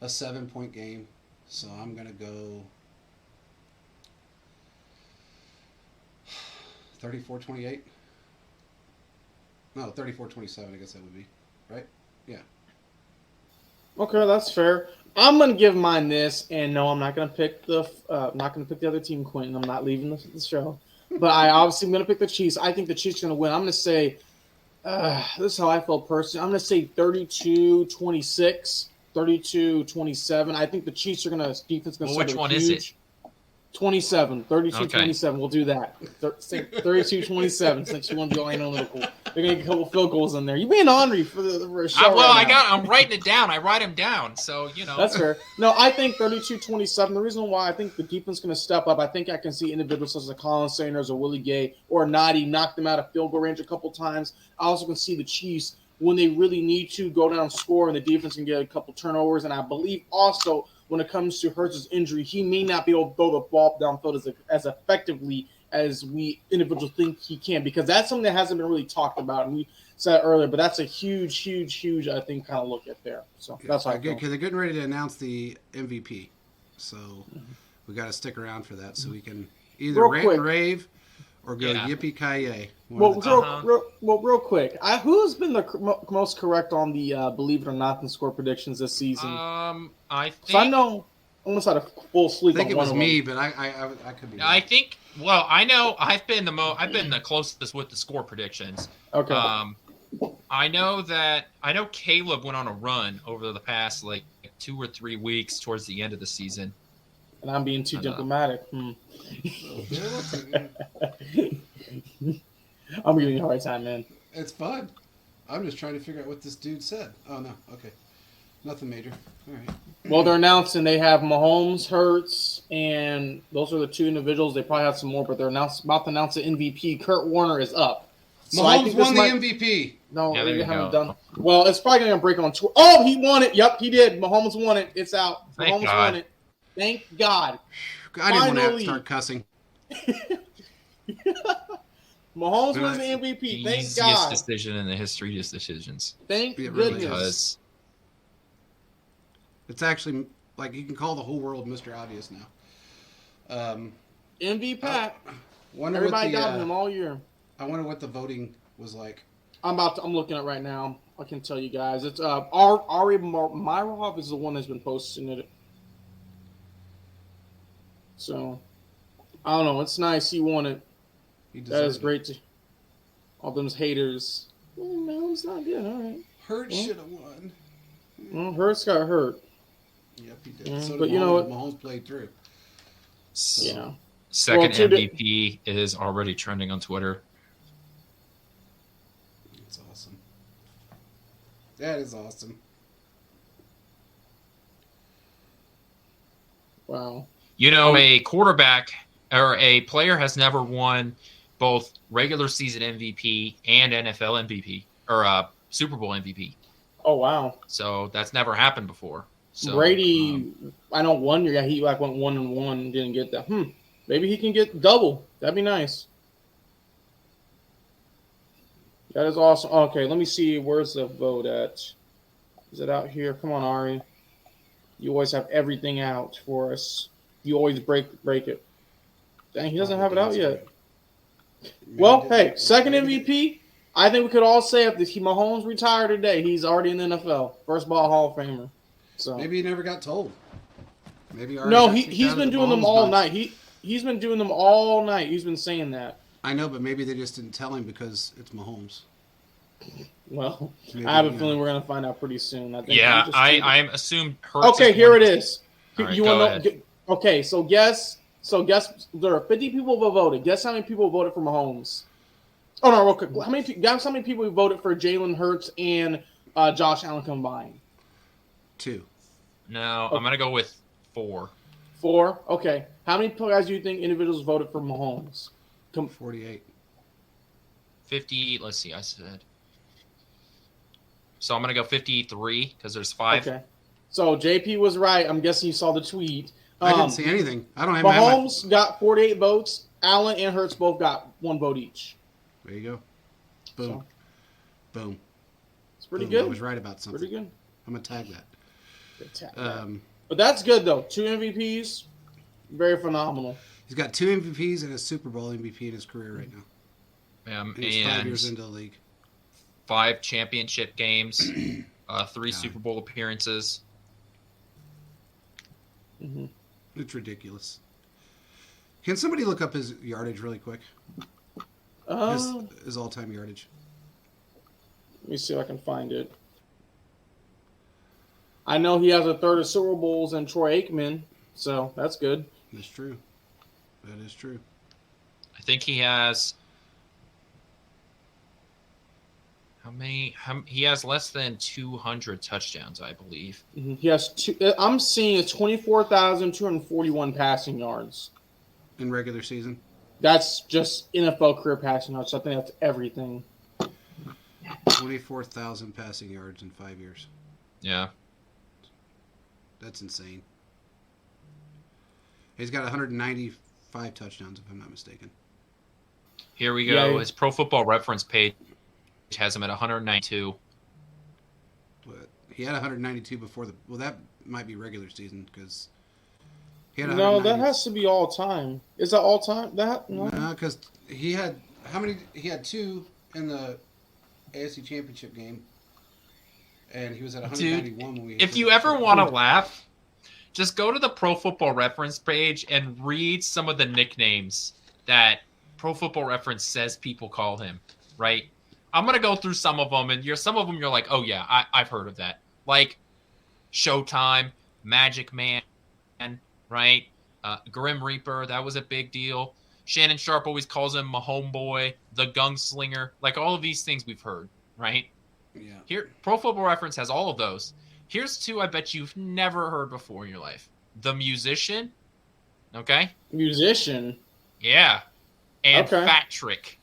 Speaker 2: a 7 point game. So I'm going to go 34-28. No, 34-27, I guess that would be. Right? Yeah.
Speaker 3: Okay, that's fair. I'm gonna give mine this, and no, I'm not gonna pick the other team, Quentin. I'm not leaving the show, but I obviously am gonna pick the Chiefs. I think the Chiefs are gonna win. I'm gonna say, this is how I feel personally. I'm gonna say 32-26, 32-27. I think the Chiefs are gonna defense gonna.
Speaker 4: Well, which one is it?
Speaker 3: 27, 32-27.
Speaker 4: Okay.
Speaker 3: We'll do that. 32-27 since you want to go analytical. They're going to get a couple field goals in there. You being ornery for a show
Speaker 4: I'm writing it down. I write them down, so,
Speaker 3: That's fair. No, I think 32-27. The reason why I think the defense is going to step up, I think I can see individuals such as Colin Sanders or Willie Gay or Nadi knock them out of field goal range a couple times. I also can see the Chiefs, when they really need to, go down and score, and the defense can get a couple turnovers. And I believe also, when it comes to Hurts' injury, he may not be able to throw the ball downfield as effectively as we individuals think he can, because that's something that hasn't been really talked about. And we said earlier, but that's a huge, I think, kind of look at there. So that's how I feel.
Speaker 2: They're getting ready to announce the MVP. So we got to stick around for that so we can either rant and rave or go yippee-ki-yay.
Speaker 3: Real quick, who's been the most correct on the believe it or not in score predictions this season?
Speaker 4: I think.
Speaker 3: So I know I almost had a full sleep.
Speaker 2: I think
Speaker 3: on
Speaker 2: it was me, but I could be.
Speaker 4: I think. Well, I know I've been the closest with the score predictions.
Speaker 3: Okay.
Speaker 4: I know Caleb went on a run over the past 2 or 3 weeks towards the end of the season.
Speaker 3: And I'm being too diplomatic. I'm giving you a hard time, man.
Speaker 2: It's fun. I'm just trying to figure out what this dude said. Oh, no. Okay. Nothing major. All right.
Speaker 3: Well, they're announcing they have Mahomes, Hurts, and those are the two individuals. They probably have some more, but they're about to announce the MVP. Kurt Warner is up.
Speaker 2: So Mahomes won the MVP.
Speaker 3: No, they haven't done. Well, it's probably going to break on Twitter. Oh, he won it. Yep, he did. Mahomes won it. It's out.
Speaker 4: Thank
Speaker 3: Mahomes
Speaker 4: God.
Speaker 3: won it. Thank God.
Speaker 2: I didn't want to have to start cussing.
Speaker 3: Mahomes wins the MVP.
Speaker 4: The
Speaker 3: Thank
Speaker 4: easiest
Speaker 3: God.
Speaker 4: decision in the history of decisions.
Speaker 3: Thank
Speaker 2: It really
Speaker 3: goodness.
Speaker 2: It's actually you can call the whole world Mr. Obvious now.
Speaker 3: MVP Pat.
Speaker 2: Wonder
Speaker 3: Everybody
Speaker 2: what
Speaker 3: got him all year.
Speaker 2: I wonder what the voting was like.
Speaker 3: I'm looking at it right now. I can tell you guys. It's Ari Myrov is the one that's been posting it. So I don't know. It's nice he won it. That is great to all those haters. Mahomes not good. All right.
Speaker 2: Hurts should have won.
Speaker 3: Hurts got hurt.
Speaker 2: Yep, he did. So
Speaker 3: but you know what?
Speaker 2: Mahomes played through. So.
Speaker 3: Yeah.
Speaker 4: Second MVP is already trending on Twitter.
Speaker 2: That's awesome. That is awesome.
Speaker 3: Wow.
Speaker 4: You know, a quarterback or a player has never won both regular season MVP and NFL MVP or Super Bowl MVP.
Speaker 3: Oh, wow.
Speaker 4: So that's never happened before. So,
Speaker 3: Brady, I know 1 year, he went 1-1 and didn't get that. Maybe he can get double. That'd be nice. That is awesome. Okay, let me see. Where's the vote at? Is it out here? Come on, Ari. You always have everything out for us. You always break it. Dang, he doesn't have it out yet. Well, hey, second MVP. I think we could all say if Mahomes retired today, he's already in the NFL. First ball Hall of Famer. So
Speaker 2: maybe he never got told. Maybe
Speaker 3: he's been doing them all night. He's been doing them all night. He's been saying that.
Speaker 2: I know, but maybe they just didn't tell him because it's Mahomes.
Speaker 3: Well, maybe, I have a feeling we're gonna find out pretty soon. I think.
Speaker 4: Yeah, I'm assumed. Hurts
Speaker 3: okay, here it is.
Speaker 4: Right,
Speaker 3: you want to know? Okay, so guess. There are 50 people who voted. Guess how many people voted for Mahomes? Oh no, real quick. Guess how many people who voted for Jalen Hurts and Josh Allen combined?
Speaker 2: 2.
Speaker 4: No, I'm gonna go with 4.
Speaker 3: 4. Okay. How many guys do you think individuals voted for Mahomes?
Speaker 2: 48.
Speaker 4: 50. Let's see. I said. So I'm gonna go 53 because there's 5.
Speaker 3: Okay. So JP was right. I'm guessing you saw the tweet.
Speaker 2: I didn't see anything. I don't have
Speaker 3: Mahomes got 48 votes. Allen and Hurts both got 1 vote each.
Speaker 2: There you go. Boom. Boom.
Speaker 3: It's pretty good.
Speaker 2: I was right about something.
Speaker 3: Pretty good.
Speaker 2: I'm going to tag that.
Speaker 3: But that's good, though. 2 MVPs. Very phenomenal.
Speaker 2: He's got 2 MVPs and a Super Bowl MVP in his career right now. And he's 5 years into the league.
Speaker 4: 5 championship games. 3 Super Bowl appearances.
Speaker 3: Mm-hmm.
Speaker 2: It's ridiculous. Can somebody look up his yardage really quick? His all-time yardage.
Speaker 3: Let me see if I can find it. I know he has a third of Super Bowls and Troy Aikman, so that's good.
Speaker 2: That's true. That is true.
Speaker 4: I think he has... How many? He has less than 200 touchdowns, I believe.
Speaker 3: Mm-hmm. He has I'm seeing 24,241 passing yards.
Speaker 2: In regular season?
Speaker 3: That's just NFL career passing yards, so I think that's everything.
Speaker 2: 24,000 passing yards in 5 years.
Speaker 4: Yeah.
Speaker 2: That's insane. He's got 195 touchdowns, if I'm not mistaken.
Speaker 4: Here we go. Yeah. His Pro Football Reference page has him at 192.
Speaker 2: But he had 192 before the... Well, that might be regular season, because...
Speaker 3: No, that has to be all time. Is that all time? No,
Speaker 2: because he had... How many... He had 2 in the AFC Championship game, and he was at 191 when we...
Speaker 4: If you ever want to laugh, just go to the Pro Football Reference page and read some of the nicknames that Pro Football Reference says people call him, right? I'm going to go through some of them, and some of them you're like, oh, yeah, I've heard of that. Like Showtime, Magic Man, right? Grim Reaper, that was a big deal. Shannon Sharp always calls him Mahomes Boy, the Gunslinger. Like all of these things we've heard, right?
Speaker 2: Yeah.
Speaker 4: Here, Pro Football Reference has all of those. Here's 2 I bet you've never heard before in your life. The Musician, okay?
Speaker 3: Musician?
Speaker 4: Yeah. And Fat Trick.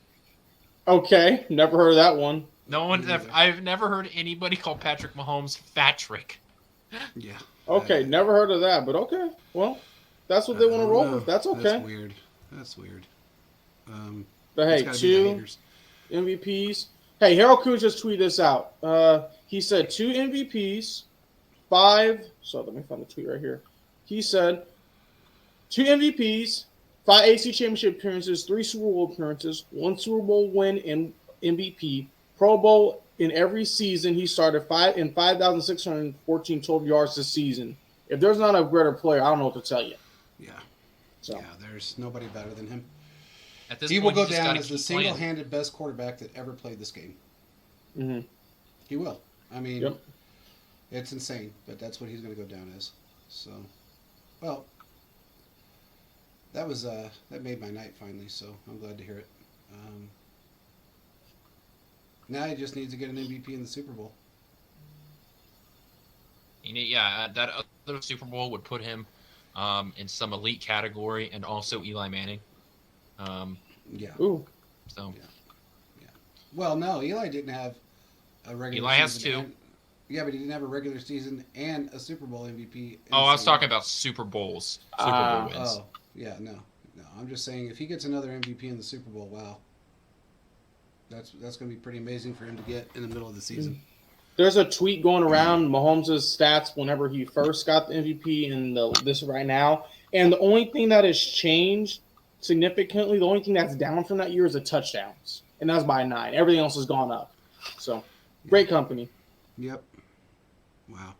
Speaker 3: Okay, never heard of that one.
Speaker 4: No one. I've never heard anybody call Patrick Mahomes Fat Trick.
Speaker 2: Yeah.
Speaker 3: Okay, never heard of that, but okay. Well, that's what they want to roll with. That's okay.
Speaker 2: That's weird.
Speaker 3: But hey, 2 MVPs. Hey, Harold Coons just tweeted this out. He said 2 MVPs, 5. So let me find the tweet right here. He said 2 MVPs, 5 AC Championship appearances, 3 Super Bowl appearances, 1 Super Bowl win and MVP, Pro Bowl in every season he started 5,614 total yards this season. If there's not a greater player, I don't know what to tell you.
Speaker 2: Yeah.
Speaker 3: So.
Speaker 2: Yeah, there's nobody better than him.
Speaker 4: At this
Speaker 2: He
Speaker 4: point,
Speaker 2: will
Speaker 4: you
Speaker 2: go
Speaker 4: just
Speaker 2: down
Speaker 4: gotta
Speaker 2: as the
Speaker 4: keep playing.
Speaker 2: single-handed best quarterback that ever played this game.
Speaker 3: Mm-hmm.
Speaker 2: He will. I mean,
Speaker 3: Yep.
Speaker 2: it's insane, but that's what he's going to go down as. So, well, that made my night finally. So I'm glad to hear it. Now he just needs to get an MVP in the Super Bowl.
Speaker 4: That other Super Bowl would put him in some elite category, and also Eli Manning.
Speaker 2: Yeah.
Speaker 3: Ooh.
Speaker 4: So.
Speaker 2: Yeah. Well, no, Eli didn't have a regular.
Speaker 4: Eli has
Speaker 2: season
Speaker 4: two.
Speaker 2: Yeah, but he didn't have a regular season and a Super Bowl MVP.
Speaker 4: I was talking about Super Bowls. Super Bowl wins.
Speaker 2: Oh, yeah, no. I'm just saying if he gets another MVP in the Super Bowl, wow, that's going to be pretty amazing for him to get in the middle of the season.
Speaker 3: There's a tweet going around Mahomes' stats whenever he first got the MVP and this right now, and the only thing that has changed significantly, the only thing that's down from that year is the touchdowns, and that's by 9. Everything else has gone up. So, great company.
Speaker 2: Yep. Wow.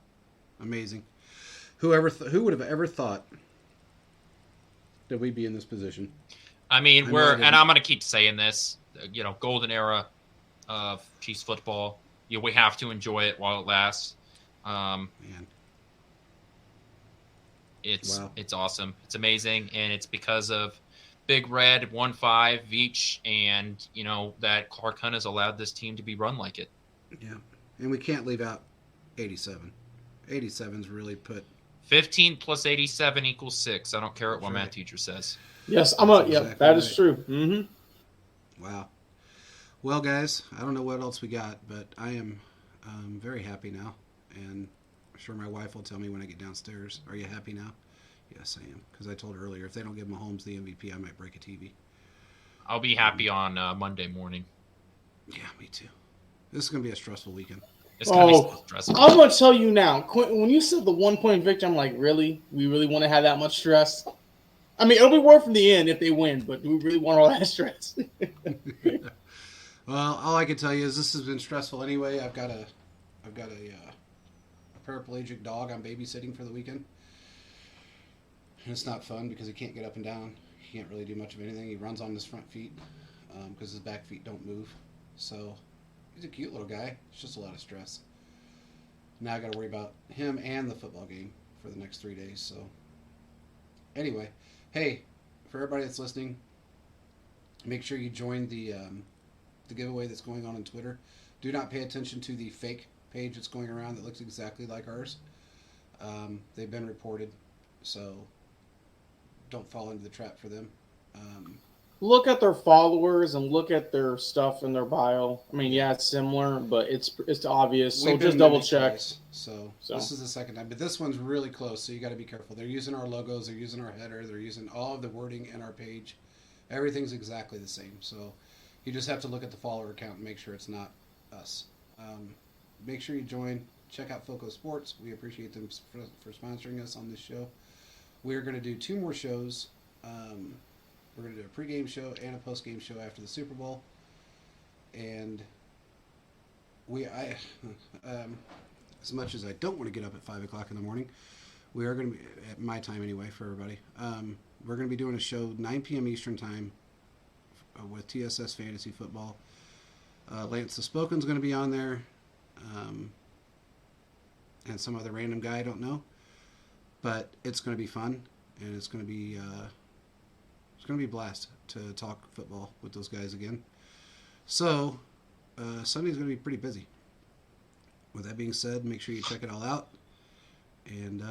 Speaker 2: Amazing. Who would have ever thought that we'd be in this position?
Speaker 4: I mean, and I'm going to keep saying this, golden era of Chiefs football. We have to enjoy it while it lasts.
Speaker 2: Man.
Speaker 4: It's awesome. It's amazing, and it's because of Big Red, 1-5, Veach, and, that Clark Hunt has allowed this team to be run like it.
Speaker 2: Yeah. And we can't leave out 87. 87's really put
Speaker 4: 15 plus 87 equals 6. I don't care what my math teacher says.
Speaker 3: Yes, that is true. Mm-hmm.
Speaker 2: Wow. Well, guys, I don't know what else we got, but I am very happy now, and I'm sure my wife will tell me when I get downstairs. Are you happy now? Yes, I am, because I told her earlier if they don't give Mahomes the MVP, I might break a TV.
Speaker 4: I'll be happy on Monday morning.
Speaker 2: Yeah, me too. This is going to be a stressful weekend.
Speaker 4: It's going to be so stressful.
Speaker 3: I'm going to tell you now, Quentin, when you said the 1-point victory, I'm like, really? We really want to have that much stress? I mean, it'll be worth from the end if they win, but do we really want all that stress?
Speaker 2: Well, all I can tell you is this has been stressful anyway. I've got a paraplegic dog I'm babysitting for the weekend. And it's not fun because he can't get up and down. He can't really do much of anything. He runs on his front feet because his back feet don't move. So he's a cute little guy. It's just a lot of stress. Now I got to worry about him and the football game for the next 3 days. So anyway, hey, for everybody that's listening, make sure you join the giveaway that's going on Twitter. Do not pay attention to the fake page that's going around that looks exactly like ours. They've been reported, so don't fall into the trap for them.
Speaker 3: Look at their followers and look at their stuff in their bio. I mean, yeah, it's similar, but it's obvious. So just double check.
Speaker 2: So this is the second time, but this one's really close, so you got to be careful. They're using our logos, they're using our header, they're using all of the wording in our page. Everything's exactly the same. So you just have to look at the follower count and make sure it's not us. Make sure you join. Check out Foco Sports. We appreciate them for sponsoring us on this show. We're going to do 2 more shows. We're going to do a pregame show and a postgame show after the Super Bowl. And as much as I don't want to get up at 5 o'clock in the morning, we are going to be, at my time anyway for everybody, we're going to be doing a show 9 p.m. Eastern time with TSS Fantasy Football. Lance the Spoken's going to be on there, and some other random guy I don't know. But it's going to be fun, and it's going to be a blast to talk football with those guys again. So Sunday's going to be pretty busy. With that being said, make sure you check it all out, and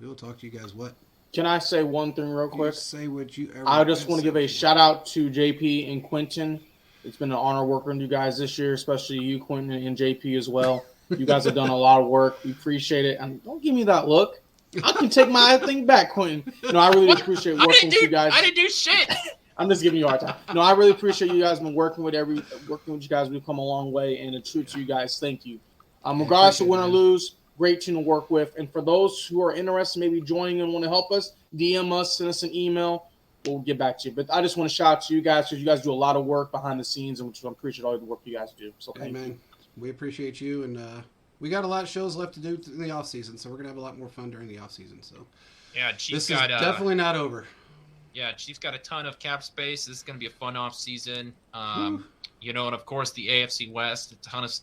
Speaker 2: we will talk to you guys. What?
Speaker 3: Can I say one thing real quick?
Speaker 2: Say what you ever.
Speaker 3: I just want to give a shout out to JP and Quentin. It's been an honor working with you guys this year, especially you, Quentin, and JP as well. You guys have done a lot of work. We appreciate it. And don't give me that look. I can take my thing back, Quentin. No, I really appreciate working with you guys.
Speaker 4: I didn't do shit.
Speaker 3: I'm just giving you a hard time. No, I really appreciate you guys been working with you guys. We've come a long way, and a true to you guys. Thank you. Regardless of win or lose, great team to work with. And for those who are interested, maybe joining and want to help us, DM us, send us an email. We'll get back to you. But I just want to shout out to you guys because you guys do a lot of work behind the scenes, and I appreciate all the work you guys do. So thank you.
Speaker 2: We appreciate you, and we got a lot of shows left to do in the off season, so we're gonna have a lot more fun during the off season. So
Speaker 4: Yeah,
Speaker 2: this is definitely not over.
Speaker 4: Yeah, Chiefs got a ton of cap space. This is going to be a fun off season.
Speaker 2: Whew.
Speaker 4: And of course the AFC West, a ton of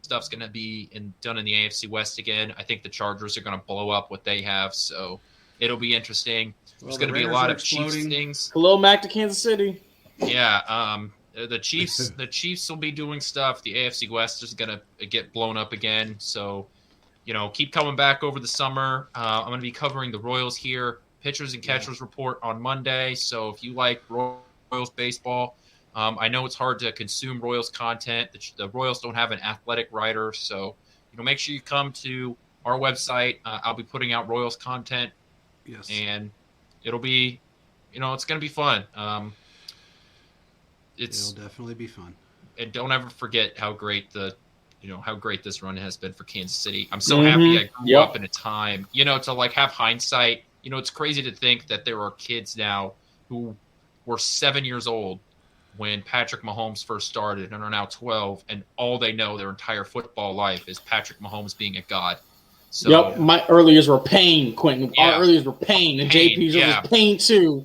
Speaker 4: stuff's going to be done in the AFC West again. I think the Chargers are going to blow up what they have, so it'll be interesting. There's going to be a lot of Chiefs things.
Speaker 3: Hello, Mac to Kansas City.
Speaker 4: Yeah, the Chiefs will be doing stuff. The AFC West is going to get blown up again. So, keep coming back over the summer. I'm going to be covering the Royals here. Pitchers and catchers report on Monday. So if you like Royals baseball, I know it's hard to consume Royals content. The Royals don't have an athletic writer. So, make sure you come to our website. I'll be putting out Royals content.
Speaker 2: Yes.
Speaker 4: And it'll be, it's going to be fun.
Speaker 2: It'll definitely be fun.
Speaker 4: And don't ever forget how great how great this run has been for Kansas City. I'm so happy I grew up in a time, to like have hindsight. It's crazy to think that there are kids now who were 7 years old when Patrick Mahomes first started and are now 12, and all they know their entire football life is Patrick Mahomes being a god. So,
Speaker 3: my early years were pain, Quentin.
Speaker 4: Yeah.
Speaker 3: Our early years were pain, and JP's was pain too.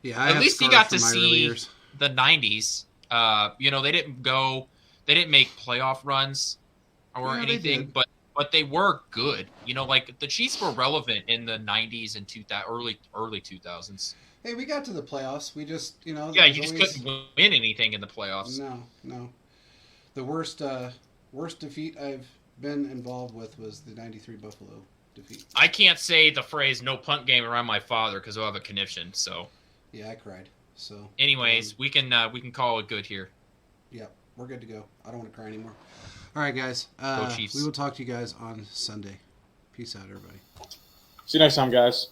Speaker 2: Yeah,
Speaker 4: at least you got to see the 90s. They didn't make playoff runs or anything, but they were good. Like the Chiefs were relevant in the 90s and early 2000s.
Speaker 2: Hey, we got to the playoffs. We just,
Speaker 4: you just couldn't win anything in the playoffs.
Speaker 2: No. The worst defeat I've been involved with was the 93 Buffalo defeat.
Speaker 4: I can't say the phrase "no punt game" around my father because I'll have a conniption. So.
Speaker 2: Yeah, I cried. So.
Speaker 4: Anyways, we can call it good here.
Speaker 2: Yeah, we're good to go. I don't want to cry anymore. All right, guys.
Speaker 4: Go Chiefs.
Speaker 2: We will talk to you guys on Sunday. Peace out, everybody.
Speaker 3: See you next time, guys.